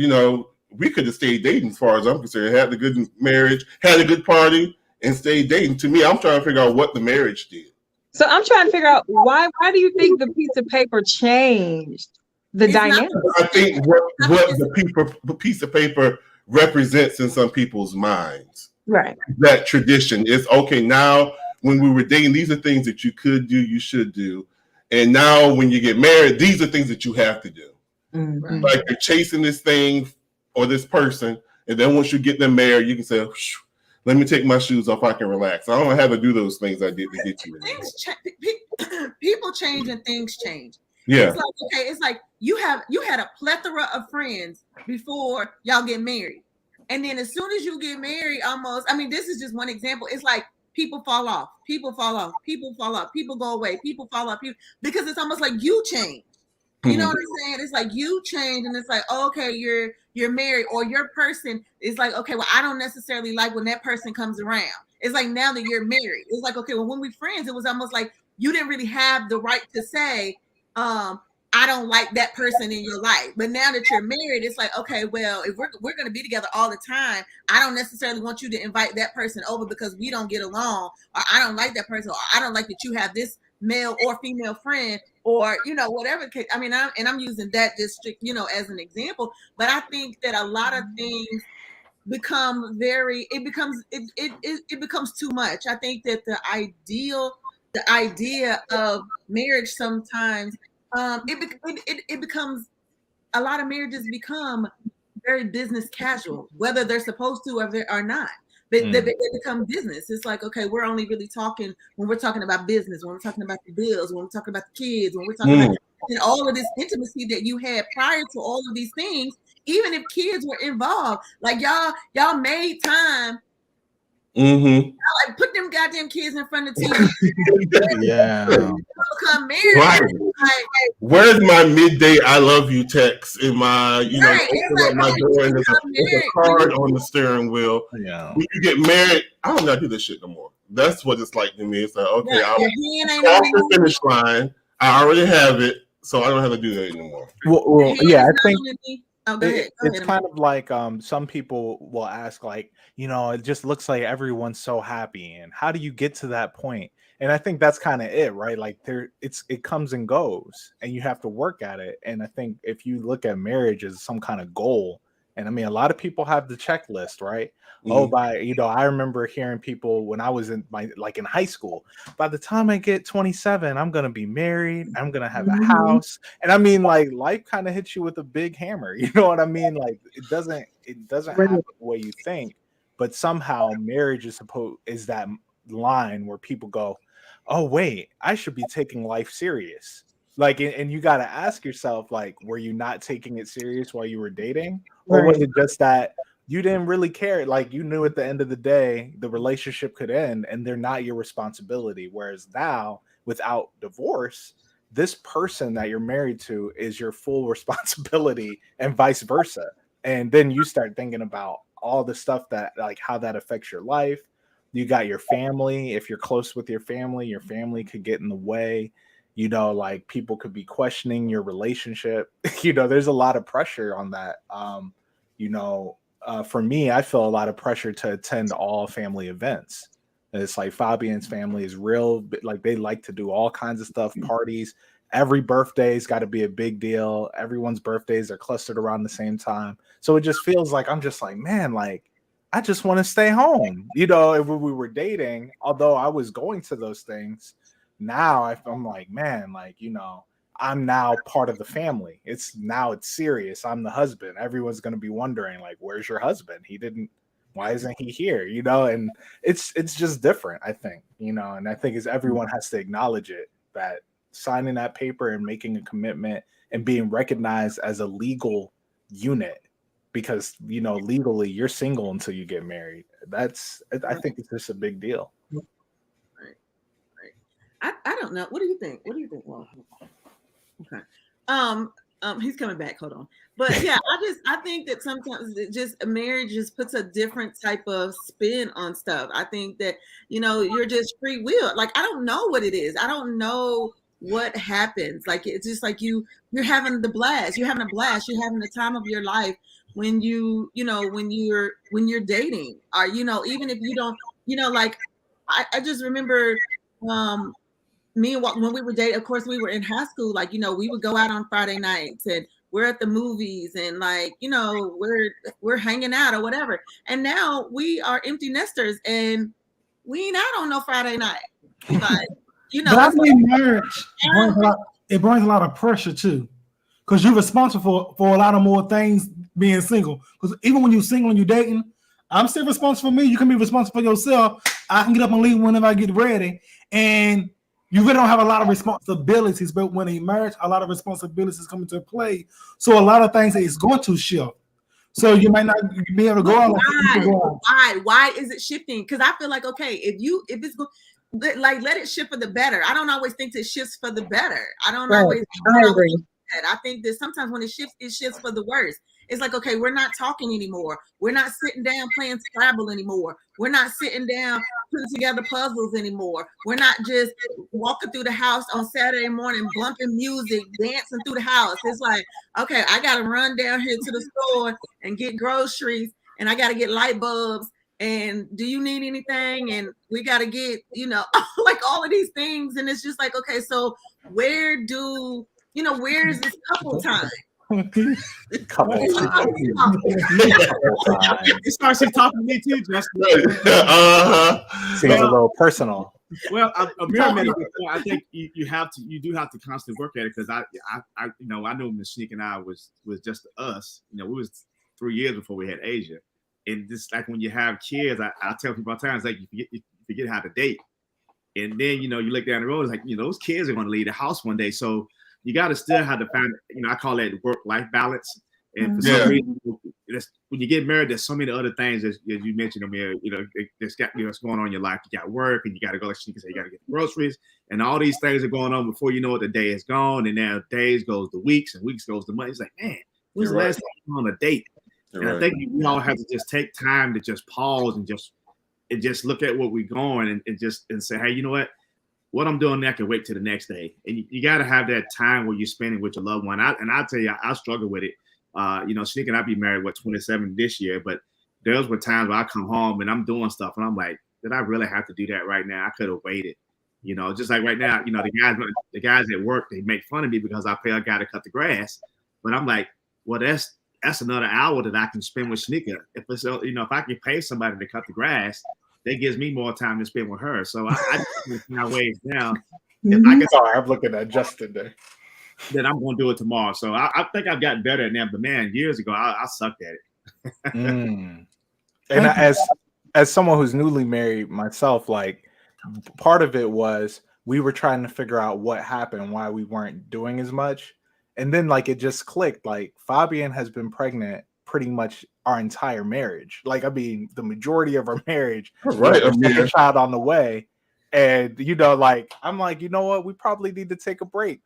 Speaker 2: we could have stayed dating as far as I'm concerned. Had a good marriage, had a good party, and stayed dating. To me, I'm trying to figure out what the marriage did.
Speaker 4: So I'm trying to figure out why do you think the piece of paper changed the dynamic?
Speaker 2: I think what the piece of paper represents in some people's minds.
Speaker 4: Right.
Speaker 2: That tradition is okay. Now, when we were dating, these are things that you could do, you should do. And now when you get married, these are things that you have to do. Mm-hmm. Like you're chasing this thing or this person. And then once you get them married, you can say, let me take my shoes off. I can relax. I don't have to do those things I did to get you.
Speaker 1: People change and things change.
Speaker 2: Yeah.
Speaker 1: It's like you had a plethora of friends before y'all get married. And then as soon as you get married, this is just one example. It's like people fall off, people go away, people fall off, because it's almost like you change. You know what I'm saying? It's like you change, and it's like, okay, you're married, or your person is like, okay, well, I don't necessarily like when that person comes around. It's like now that you're married, it's like, okay, well, when we friends, it was almost like you didn't really have the right to say, I don't like that person in your life. But now that you're married, it's like, okay, well, if we're going to be together all the time, I don't necessarily want you to invite that person over because we don't get along, or I don't like that person, or I don't like that you have this male or female friend, or whatever. I mean, I'm using that just as an example. But I think that a lot of things become it becomes too much. I think that the idea of marriage sometimes it becomes, a lot of marriages become very business casual, whether they're supposed to or not. They become business. It's like, okay, we're only really talking when we're talking about business, when we're talking about the bills, when we're talking about the kids, when we're talking about all of this intimacy that you had prior to all of these things. Even if kids were involved, like y'all made time. Like put them goddamn kids in front of TV.
Speaker 3: Yeah.
Speaker 1: Become married.
Speaker 2: Right.
Speaker 1: Like,
Speaker 2: where's my midday I love you text in my, open up my door and there's a card on the steering wheel.
Speaker 3: Yeah.
Speaker 2: When you get married, I don't gotta do this shit no more. That's what it's like to me. It's like, okay, I'll cross the finish line. I already have it, so I don't have to do that anymore.
Speaker 3: Well yeah, I think
Speaker 1: it's
Speaker 3: kind of like some people will ask, like, it just looks like everyone's so happy, and how do you get to that point? And I think that's kind of it, right? Like it comes and goes, and you have to work at it. And I think if you look at marriage as some kind of goal, and I mean, a lot of people have the checklist, right? I remember hearing people when I was in high school, by the time I get 27, I'm going to be married. I'm going to have a house. And I mean, like, life kind of hits you with a big hammer. You know what I mean? Like it doesn't happen the way you think, but somehow marriage is that line where people go, oh wait, I should be taking life serious. Like, and you got to ask yourself, like, were you not taking it serious while you were dating? Or was it just that you didn't really care? Like, you knew at the end of the day, the relationship could end and they're not your responsibility. Whereas now, without divorce, this person that you're married to is your full responsibility, and vice versa. And then you start thinking about all the stuff that, like, how that affects your life. You got your family. If you're close with your family could get in the way. Like, people could be questioning your relationship. There's a lot of pressure on that. For me, I feel a lot of pressure to attend all family events. And it's like Fabian's family is real, like they like to do all kinds of stuff, parties. Every birthday's got to be a big deal. Everyone's birthdays are clustered around the same time. So it just feels like I'm just like, man, like, I just want to stay home. If we were dating, although I was going to those things, now I'm like, man, like, I'm now part of the family. It's serious. I'm the husband. Everyone's going to be wondering, like, where's your husband? Why isn't he here? And it's just different, I think, and I think everyone has to acknowledge it, that signing that paper and making a commitment and being recognized as a legal unit, because, legally you're single until you get married. I think it's just a big deal.
Speaker 1: Right. I don't know. What do you think? Well, okay. He's coming back. Hold on. But yeah, I think that sometimes marriage just puts a different type of spin on stuff. I think that, you're just free will. Like, I don't know what it is. I don't know what happens. Like, it's just like you're having the blast. You're having a blast. You're having the time of your life when you're dating, or, even if you don't, like, I just remember, me and when we were dating, of course, we were in high school. Like, we would go out on Friday nights and we're at the movies and, like, we're hanging out or whatever. And now we are empty nesters and we ain't out on no Friday night. Like,
Speaker 6: But I think marriage brings a lot of pressure too, because you're responsible for a lot of more things being single. Because even when you're single and you're dating, I'm still responsible for me. You can be responsible for yourself. I can get up and leave whenever I get ready. And you really don't have a lot of responsibilities, but when in marriage, a lot of responsibilities come into play. So a lot of things is going to shift. So you might not be able to go on.
Speaker 1: Why is it shifting? Because I feel like, okay, if it's going, like, let it shift for the better. I don't always think it shifts for the better. I agree. I think that sometimes when it shifts for the worse. It's like, okay, we're not talking anymore. We're not sitting down playing Scrabble anymore. We're not sitting down putting together puzzles anymore. We're not just walking through the house on Saturday morning, bumping music, dancing through the house. It's like, okay, I got to run down here to the store and get groceries, and I got to get light bulbs. And do you need anything? And we got to get, like, all of these things, and it's just like, okay, so where's this couple time?
Speaker 3: Couple times.
Speaker 5: It starts talking to me too, Justin.
Speaker 3: Seems a little personal.
Speaker 5: Well, Amir made a good point. I think you do have to constantly work at it, because I know Miss Sneak and I was just us. We was 3 years before we had Asia, and just like when you have kids, I tell people all the time, it's like you forget how to date, and then you look down the road, it's like those kids are going to leave the house one day, so you got to still have to find, I call that work-life balance. And for some reason, when you get married, there's so many other things as you mentioned, Amir. There's got what's going on in your life. You got work, and you got to go. Like you say, you got to get the groceries, and all these things are going on before you know it. The day is gone, and now days goes to weeks, and weeks goes to months. It's like, man, when's the last time you went on a date? And I think we all have to just take time to just pause and just look at what we're going and say, hey, you know what I'm doing now can wait till the next day. And you got to have that time where you're spending with your loved one. I'll tell you, I struggle with it. Sneak and I be married 27 this year, but there were times where I come home and I'm doing stuff and I'm like, did I really have to do that right now? I could have waited. Just like right now, the guys at work, they make fun of me because I pay a guy to cut the grass, but I'm like, well, that's another hour that I can spend with Sneaker. If it's if I can pay somebody to cut the grass, that gives me more time to spend with her. So I just my ways down.
Speaker 3: Sorry, I'm looking at Justin there.
Speaker 5: Then I'm going to do it tomorrow. So I think I've gotten better at that. But man, years ago, I sucked at it.
Speaker 3: And as someone who's newly married myself, like part of it was we were trying to figure out what happened, why we weren't doing as much. And then like it just clicked. Like Fabian has been pregnant pretty much our entire marriage. Like, I mean, the majority of our marriage,
Speaker 2: right?
Speaker 3: A child on the way. And like I'm like, you know what? We probably need to take a break.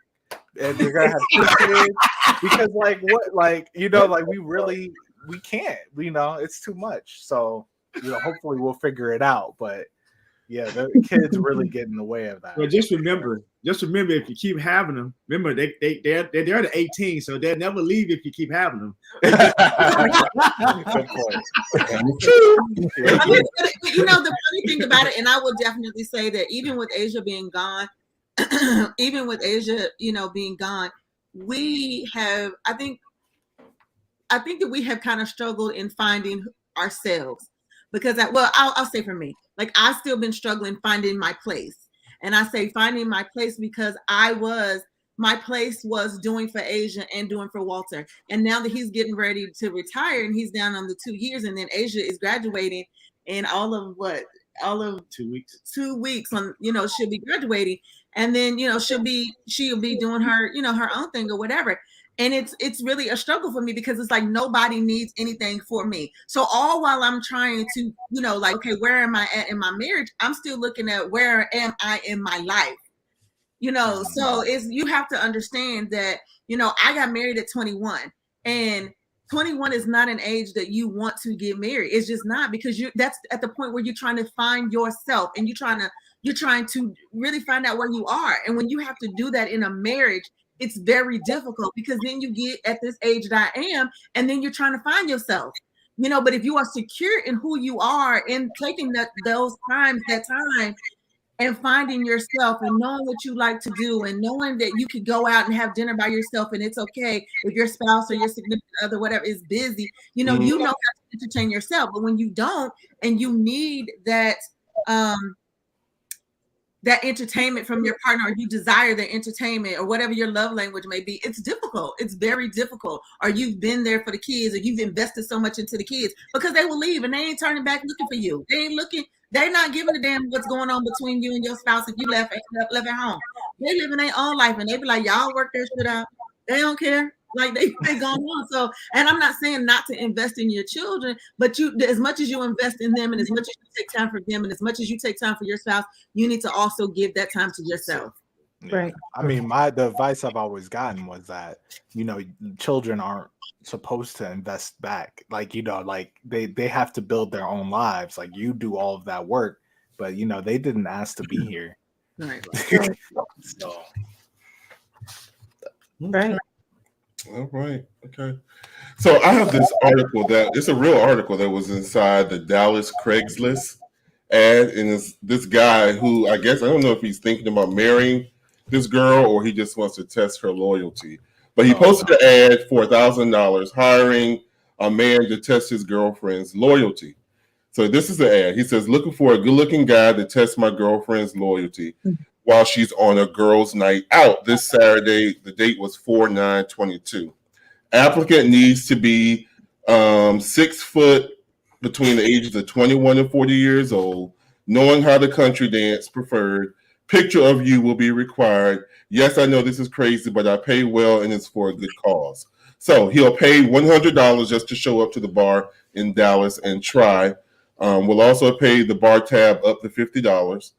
Speaker 3: And we're gonna have 2 kids because like we can't, it's too much. So hopefully we'll figure it out. But yeah, the kids really get in the way of that.
Speaker 5: Well, just remember if you keep having them, remember they're to 18, so they'll never leave if you keep having them.
Speaker 3: Good point.
Speaker 1: The funny thing about it, and I will definitely say that even with Asia being gone, being gone, we have, I think that we have kind of struggled in finding ourselves, because I'll say for me, like I've still been struggling finding my place. And I say finding my place because my place was doing for Asia and doing for Walter. And now that he's getting ready to retire and he's down on the 2 years, and then Asia is graduating in all of
Speaker 5: 2 weeks.
Speaker 1: 2 weeks on, she'll be graduating, and then she'll be doing her her own thing or whatever. And it's really a struggle for me because it's like nobody needs anything for me. So all while I'm trying to like, okay, where am I at in my marriage, I'm still looking at where am I in my life, so you have to understand that I got married at 21, and 21 is not an age that you want to get married. It's just not, because that's at the point where you're trying to find yourself and you're trying to really find out where you are. And when you have to do that in a marriage, it's very difficult, because then you get at this age that I am, and then you're trying to find yourself, but if you are secure in who you are and taking that time and finding yourself and knowing what you like to do and knowing that you could go out and have dinner by yourself and it's okay if your spouse or your significant other, whatever, is busy, you know how to entertain yourself. But when you don't, and you need that entertainment from your partner, or you desire the entertainment, or whatever your love language may be, it's difficult. It's very difficult. Or you've been there for the kids, or you've invested so much into the kids, because they will leave and they ain't turning back looking for you. They're not giving a damn what's going on between you and your spouse if you left at home. They living their own life, and they be like, y'all work their shit out. They don't care. Like they going on. So, and I'm not saying not to invest in your children, but as much as you invest in them, and as much as you take time for them, and as much as you take time for your spouse, you need to also give that time to yourself.
Speaker 4: Right.
Speaker 3: I mean, the advice I've always gotten was that, children aren't supposed to invest back. Like, like they have to build their own lives. Like, you do all of that work, but they didn't ask to be here.
Speaker 1: Right.
Speaker 3: So.
Speaker 4: Right.
Speaker 2: All right. Okay. So I have this article it's a real article that was inside the Dallas Craigslist, ad, and it's this guy who I guess I don't know if he's thinking about marrying this girl or he just wants to test her loyalty. But he posted an ad for $1,000 hiring a man to test his girlfriend's loyalty. So this is the ad. He says, looking for a good-looking guy to test my girlfriend's loyalty while she's on a girls' night out this Saturday. The date was 4/9/22. Applicant needs to be 6 foot between the ages of 21 and 40 years old, knowing how to country dance preferred. Picture of you will be required. Yes, I know this is crazy, but I pay well and it's for a good cause. So he'll pay $100 just to show up to the bar in Dallas and try. We'll also pay the bar tab up to $50.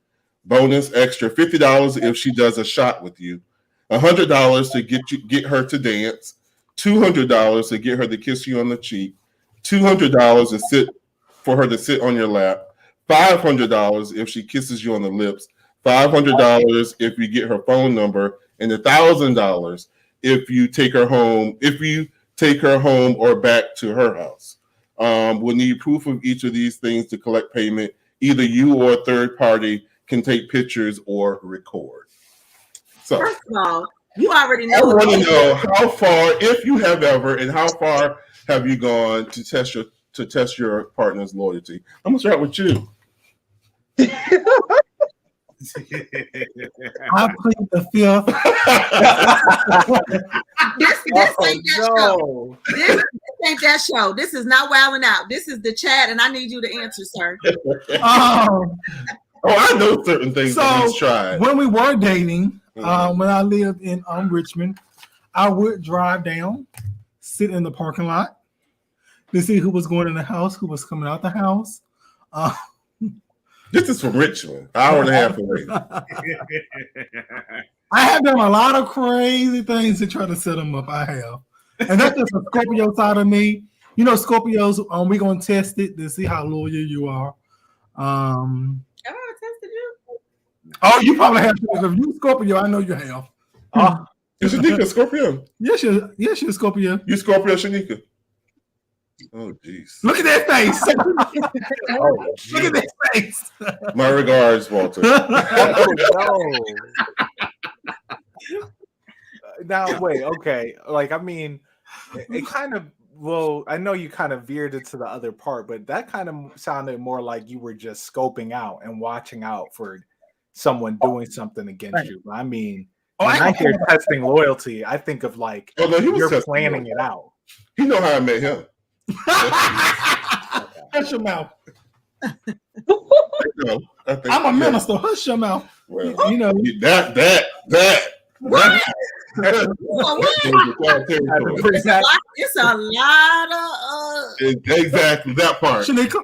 Speaker 2: Bonus extra $50 if she does a shot with you. $100 to get her to dance. $200 to get her to kiss you on the cheek. $200 for her to sit on your lap. $500 if she kisses you on the lips. $500 if you get her phone number, and $1,000 if you take her home. If you take her home or back to her house. We'll need proof of each of these things to collect payment. Either you or a third party can take pictures or record. So,
Speaker 1: first of all, you already know.
Speaker 2: I want to know how far, if you have ever, and how far have you gone to test your partner's loyalty? I'm gonna start with you.
Speaker 6: I plead the fifth.
Speaker 1: This ain't that show. This ain't that show. This is not Wildin' Out. This is the chat, and I need you to answer, sir.
Speaker 2: I know certain things that he's tried.
Speaker 6: When we were dating, when I lived in Richmond, I would drive down, sit in the parking lot to see who was going in the house, who was coming out the house.
Speaker 2: This is from Richmond, hour and a half away.
Speaker 6: I have done a lot of crazy things to try to set them up. I have. And that's just a Scorpio side of me. You know, Scorpios, we're going to test it to see how loyal you are.
Speaker 1: Have I tested you?
Speaker 6: Oh, you probably have. If you Scorpio, I know you have.
Speaker 2: Is Shanika Scorpio?
Speaker 6: Yes, you're a Scorpio.
Speaker 2: You Scorpio, Shanika? Oh, jeez.
Speaker 6: Look at that face. Look at that face.
Speaker 2: My regards, Walter.
Speaker 3: Now, wait, okay. Like, I mean, it kind of, well, I know you kind of veered it to the other part, but that kind of sounded more like you were just scoping out and watching out for someone doing something against you. I mean, when I hear testing loyalty, I think of like you're planning it out.
Speaker 2: You know how I met him.
Speaker 6: Hush your mouth. I'm a minister. Hush your mouth.
Speaker 2: Well,
Speaker 6: you know
Speaker 2: that.
Speaker 1: It's a lot of
Speaker 2: exactly that part.
Speaker 6: Shanika.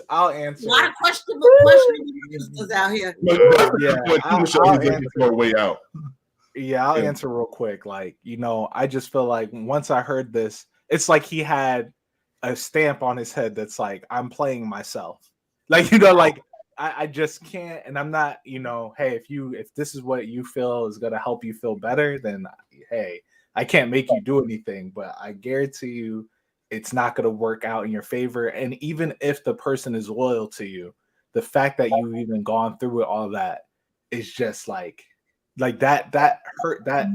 Speaker 3: I'll answer.
Speaker 1: A lot of questionable out here.
Speaker 2: I'll answer a way out.
Speaker 3: Yeah, I'll answer real quick. Like, you know, I just feel like once I heard this, it's like he had a stamp on his head that's like, I'm playing myself. Like, you know, like I just can't, and I'm not, you know, hey, if this is what you feel is gonna help you feel better, then hey, I can't make you do anything, but I guarantee you it's not gonna work out in your favor. And even if the person is loyal to you, the fact that you've even gone through all that is just like that hurt, that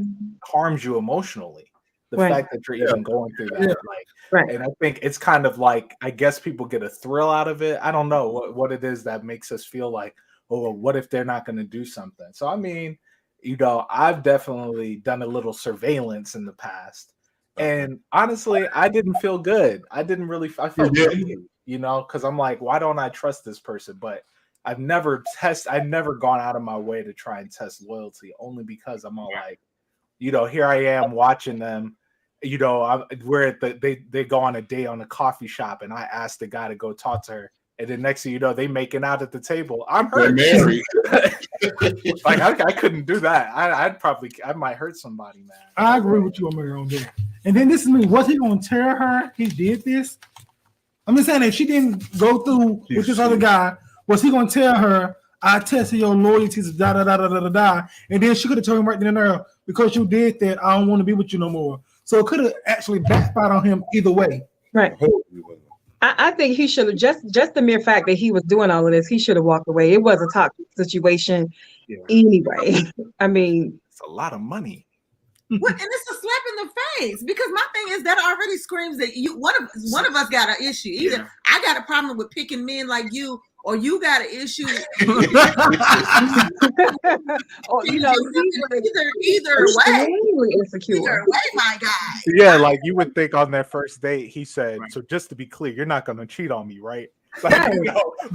Speaker 3: harms you emotionally. The fact that you're even going through that, and I think it's kind of like, I guess people get a thrill out of it. I don't know what it is that makes us feel like, oh, well, what if they're not going to do something? So I mean, you know, I've definitely done a little surveillance in the past, and honestly, I didn't feel good. I felt guilty, you know, because I'm like, why don't I trust this person? But I've never gone out of my way to try and test loyalty, only because I'm all like, you know, here I am watching them, you know, they go on a date on a coffee shop, and I asked the guy to go talk to her, and then next thing you know, they making out at the table. I'm hurt.
Speaker 2: Married.
Speaker 3: Like I couldn't do that. I might hurt somebody, man.
Speaker 6: I agree with you on that. And then this is me. Was he gonna tell her he did this? I'm just saying, if she didn't go through with this other guy, was he gonna tell her, I tested your loyalties, da da da da da da, and then she could have told him right then and there, because you did that, I don't want to be with you no more. So it could have actually backfired on him either way.
Speaker 4: Right. I think he should have just the mere fact that he was doing all of this, he should have walked away. It was a toxic situation anyway. I mean,
Speaker 3: It's a lot of money.
Speaker 1: What, and it's a slap in the face, because my thing is that already screams that one of us got an issue. Either I got a problem with picking men like you, or you got an issue.
Speaker 4: or,
Speaker 1: either way.
Speaker 4: Insecure.
Speaker 1: Either way, my guy.
Speaker 3: Yeah, like you would think on that first date, he said, so just to be clear, you're not going to cheat on me, right? Like,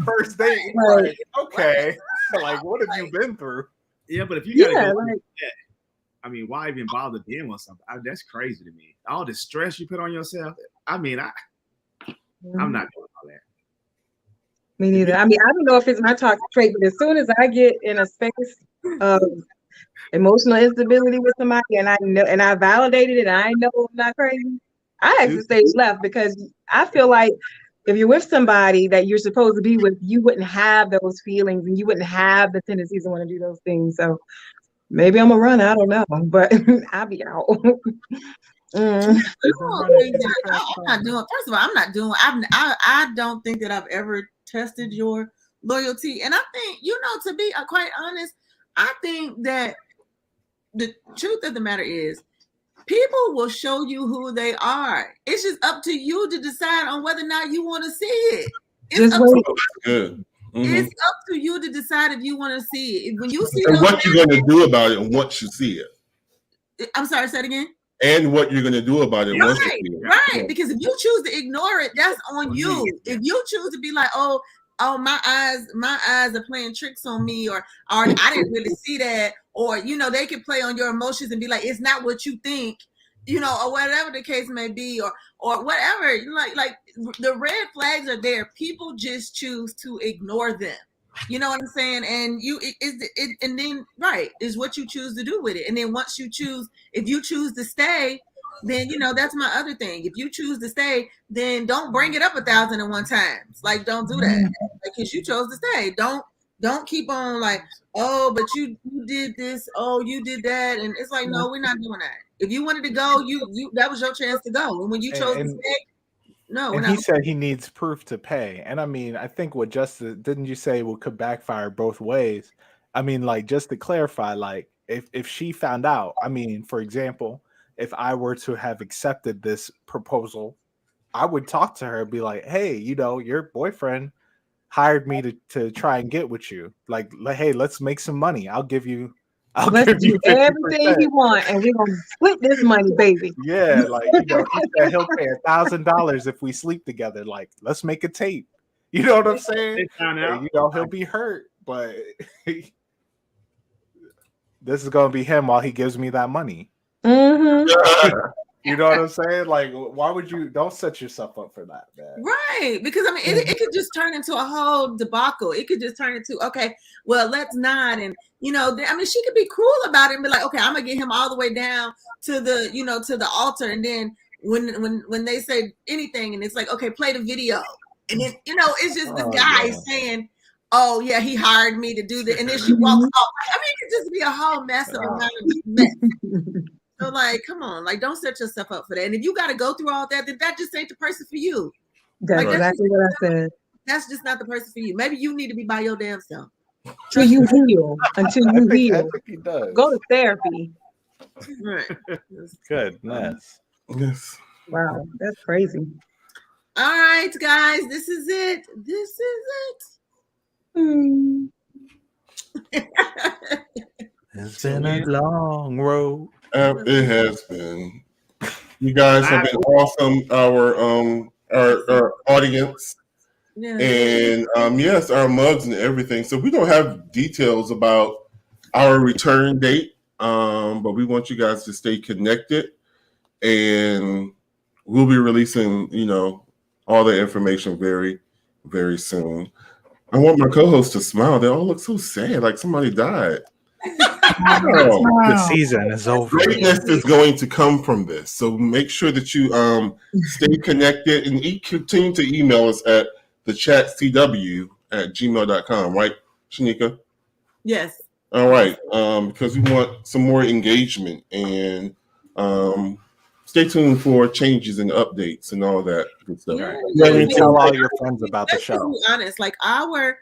Speaker 3: first date, like, okay. Like, what have you been through?
Speaker 5: Yeah, but if you got to go through that, I mean, why even bother dealing with something? That's crazy to me. All the stress you put on yourself. I mean, I'm not doing all that.
Speaker 4: Me neither. I mean, I don't know if it's my toxic trait, but as soon as I get in a space of emotional instability with somebody, and I know, and I validated it, and I know I'm not crazy, I actually stay left, because I feel like if you're with somebody that you're supposed to be with, you wouldn't have those feelings, and you wouldn't have the tendencies to want to do those things. So maybe I'm gonna run. I don't know, but I'll be out.
Speaker 1: I'm not doing. First of all, I'm not doing. I don't think that I've ever tested your loyalty, and I think, to be quite honest, I think that the truth of the matter is, people will show you who they are. It's just up to you to decide on whether or not you want to see it. It's up to you to decide if you want to see it. When you see,
Speaker 2: and what you're going to do about it once you see it.
Speaker 1: I'm sorry, say it again.
Speaker 2: And what you're going to do about it once you see it.
Speaker 1: Right. Because if you choose to ignore it, that's on you. If you choose to be like, oh, my eyes are playing tricks on me, or I didn't really see that, or they can play on your emotions and be like, it's not what you think, or whatever the case may be, or whatever. Like the red flags are there. People just choose to ignore them. You know what I'm saying? And and then is what you choose to do with it. And then once if you choose to stay, then that's my other thing. If you choose to stay, then don't bring it up 1,001 times. Like, don't do that, because you chose to stay. Don't keep on like, oh, but you did this, oh, you did that, and it's like, no, we're not doing that. If you wanted to go, you that was your chance to go. And when you chose to stay, no.
Speaker 3: And he said he needs proof to pay. And I mean, I think what Justice, didn't you say, could backfire both ways? I mean, like, just to clarify, like, if she found out, I mean, for example, if I were to have accepted this proposal, I would talk to her and be like, hey, your boyfriend hired me to try and get with you. Like, hey, let's make some money. Let's do
Speaker 4: everything you want, and we're gonna split this money, baby.
Speaker 3: Yeah, like, he said he'll pay $1,000 if we sleep together. Like, let's make a tape. You know what I'm saying? He'll be hurt, but this is gonna be him while he gives me that money.
Speaker 4: Mm-hmm.
Speaker 3: You know what I'm saying? Like, why would you? Don't set yourself up for that, man.
Speaker 1: Right, because I mean, it could just turn into a whole debacle. It could just turn into, okay, well, let's not, and I mean, she could be cruel about it and be like, okay, I'm gonna get him all the way down to the, to the altar, and then when they say anything, and it's like, okay, play the video, and then it's just this guy saying, oh yeah, he hired me to do that, and then she walks off. I mean, it could just be a whole mess of mess. So, like, come on, like, don't set yourself up for that. And if you got to go through all that, then that just ain't the person for you.
Speaker 4: That's exactly what I said.
Speaker 1: That's just not the person for you. Maybe you need to be by your damn self.
Speaker 4: Until you heal. Go to therapy.
Speaker 1: Right.
Speaker 3: Goodness.
Speaker 2: Yes.
Speaker 4: Wow, that's crazy.
Speaker 1: All right, guys, this is it.
Speaker 3: It's been a long road.
Speaker 2: It has been. You guys have been awesome. Our audience, and yes, our mugs and everything. So we don't have details about our return date, but we want you guys to stay connected, and we'll be releasing, all the information very, very soon. I want my co-hosts to smile. They all look so sad, like somebody died.
Speaker 3: The season is over.
Speaker 2: Greatness is going to come from this. So make sure that you stay connected and continue to email us at thechatcw@gmail.com. Right, Shanika?
Speaker 1: Yes.
Speaker 2: All right. Because we want some more engagement and stay tuned for changes and updates and all that good stuff.
Speaker 1: Yeah,
Speaker 3: Yeah, you
Speaker 1: yeah.
Speaker 3: tell all your friends about the
Speaker 1: Let's
Speaker 3: show.
Speaker 1: be honest, like our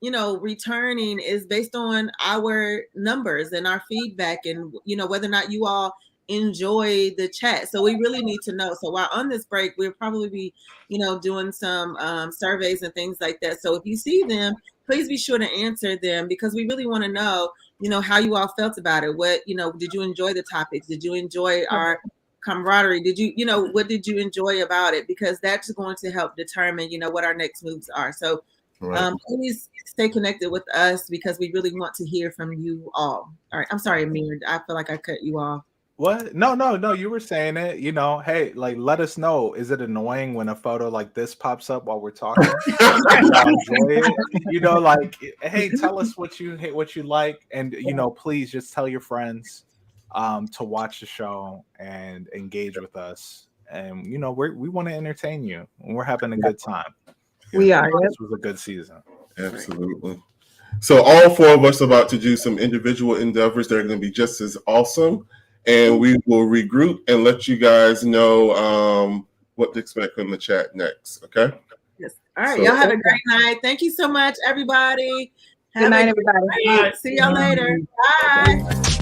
Speaker 1: you know, returning is based on our numbers and our feedback, and you know, whether or not you all enjoy the chat. So we really need to know. So while on this break, we'll probably be, you know, doing some surveys and things like that. So if you see them, please be sure to answer them, because we really want to know, you know, how you all felt about it. What, you know, did you enjoy the topics? Did you enjoy our camaraderie? Did you, you know, what did you enjoy about it? Because that's going to help determine, you know, what our next moves are. So
Speaker 2: Right.
Speaker 1: please stay connected with us, because we really want to hear from you all. All right. I'm sorry, Amir. I feel like I cut you off.
Speaker 3: What? No. You were saying it. You know, hey, like, let us know. Is it annoying when a photo like this pops up while we're talking? Y'all enjoy it? You know, like, hey, tell us what you hate, what you like, and you know, please just tell your friends to watch the show and engage with us. And you know, we want to entertain you, and we're having a good time.
Speaker 4: We are.
Speaker 3: This was a good season.
Speaker 2: Absolutely. So all four of us are about to do some individual endeavors that are going to be just as awesome. And we will regroup and let you guys know what to expect from the chat next. Okay.
Speaker 1: Yes. All right.
Speaker 2: So-
Speaker 1: Y'all have a great night. Thank you so much, everybody.
Speaker 4: Good night, everybody.
Speaker 1: See y'all later. Bye.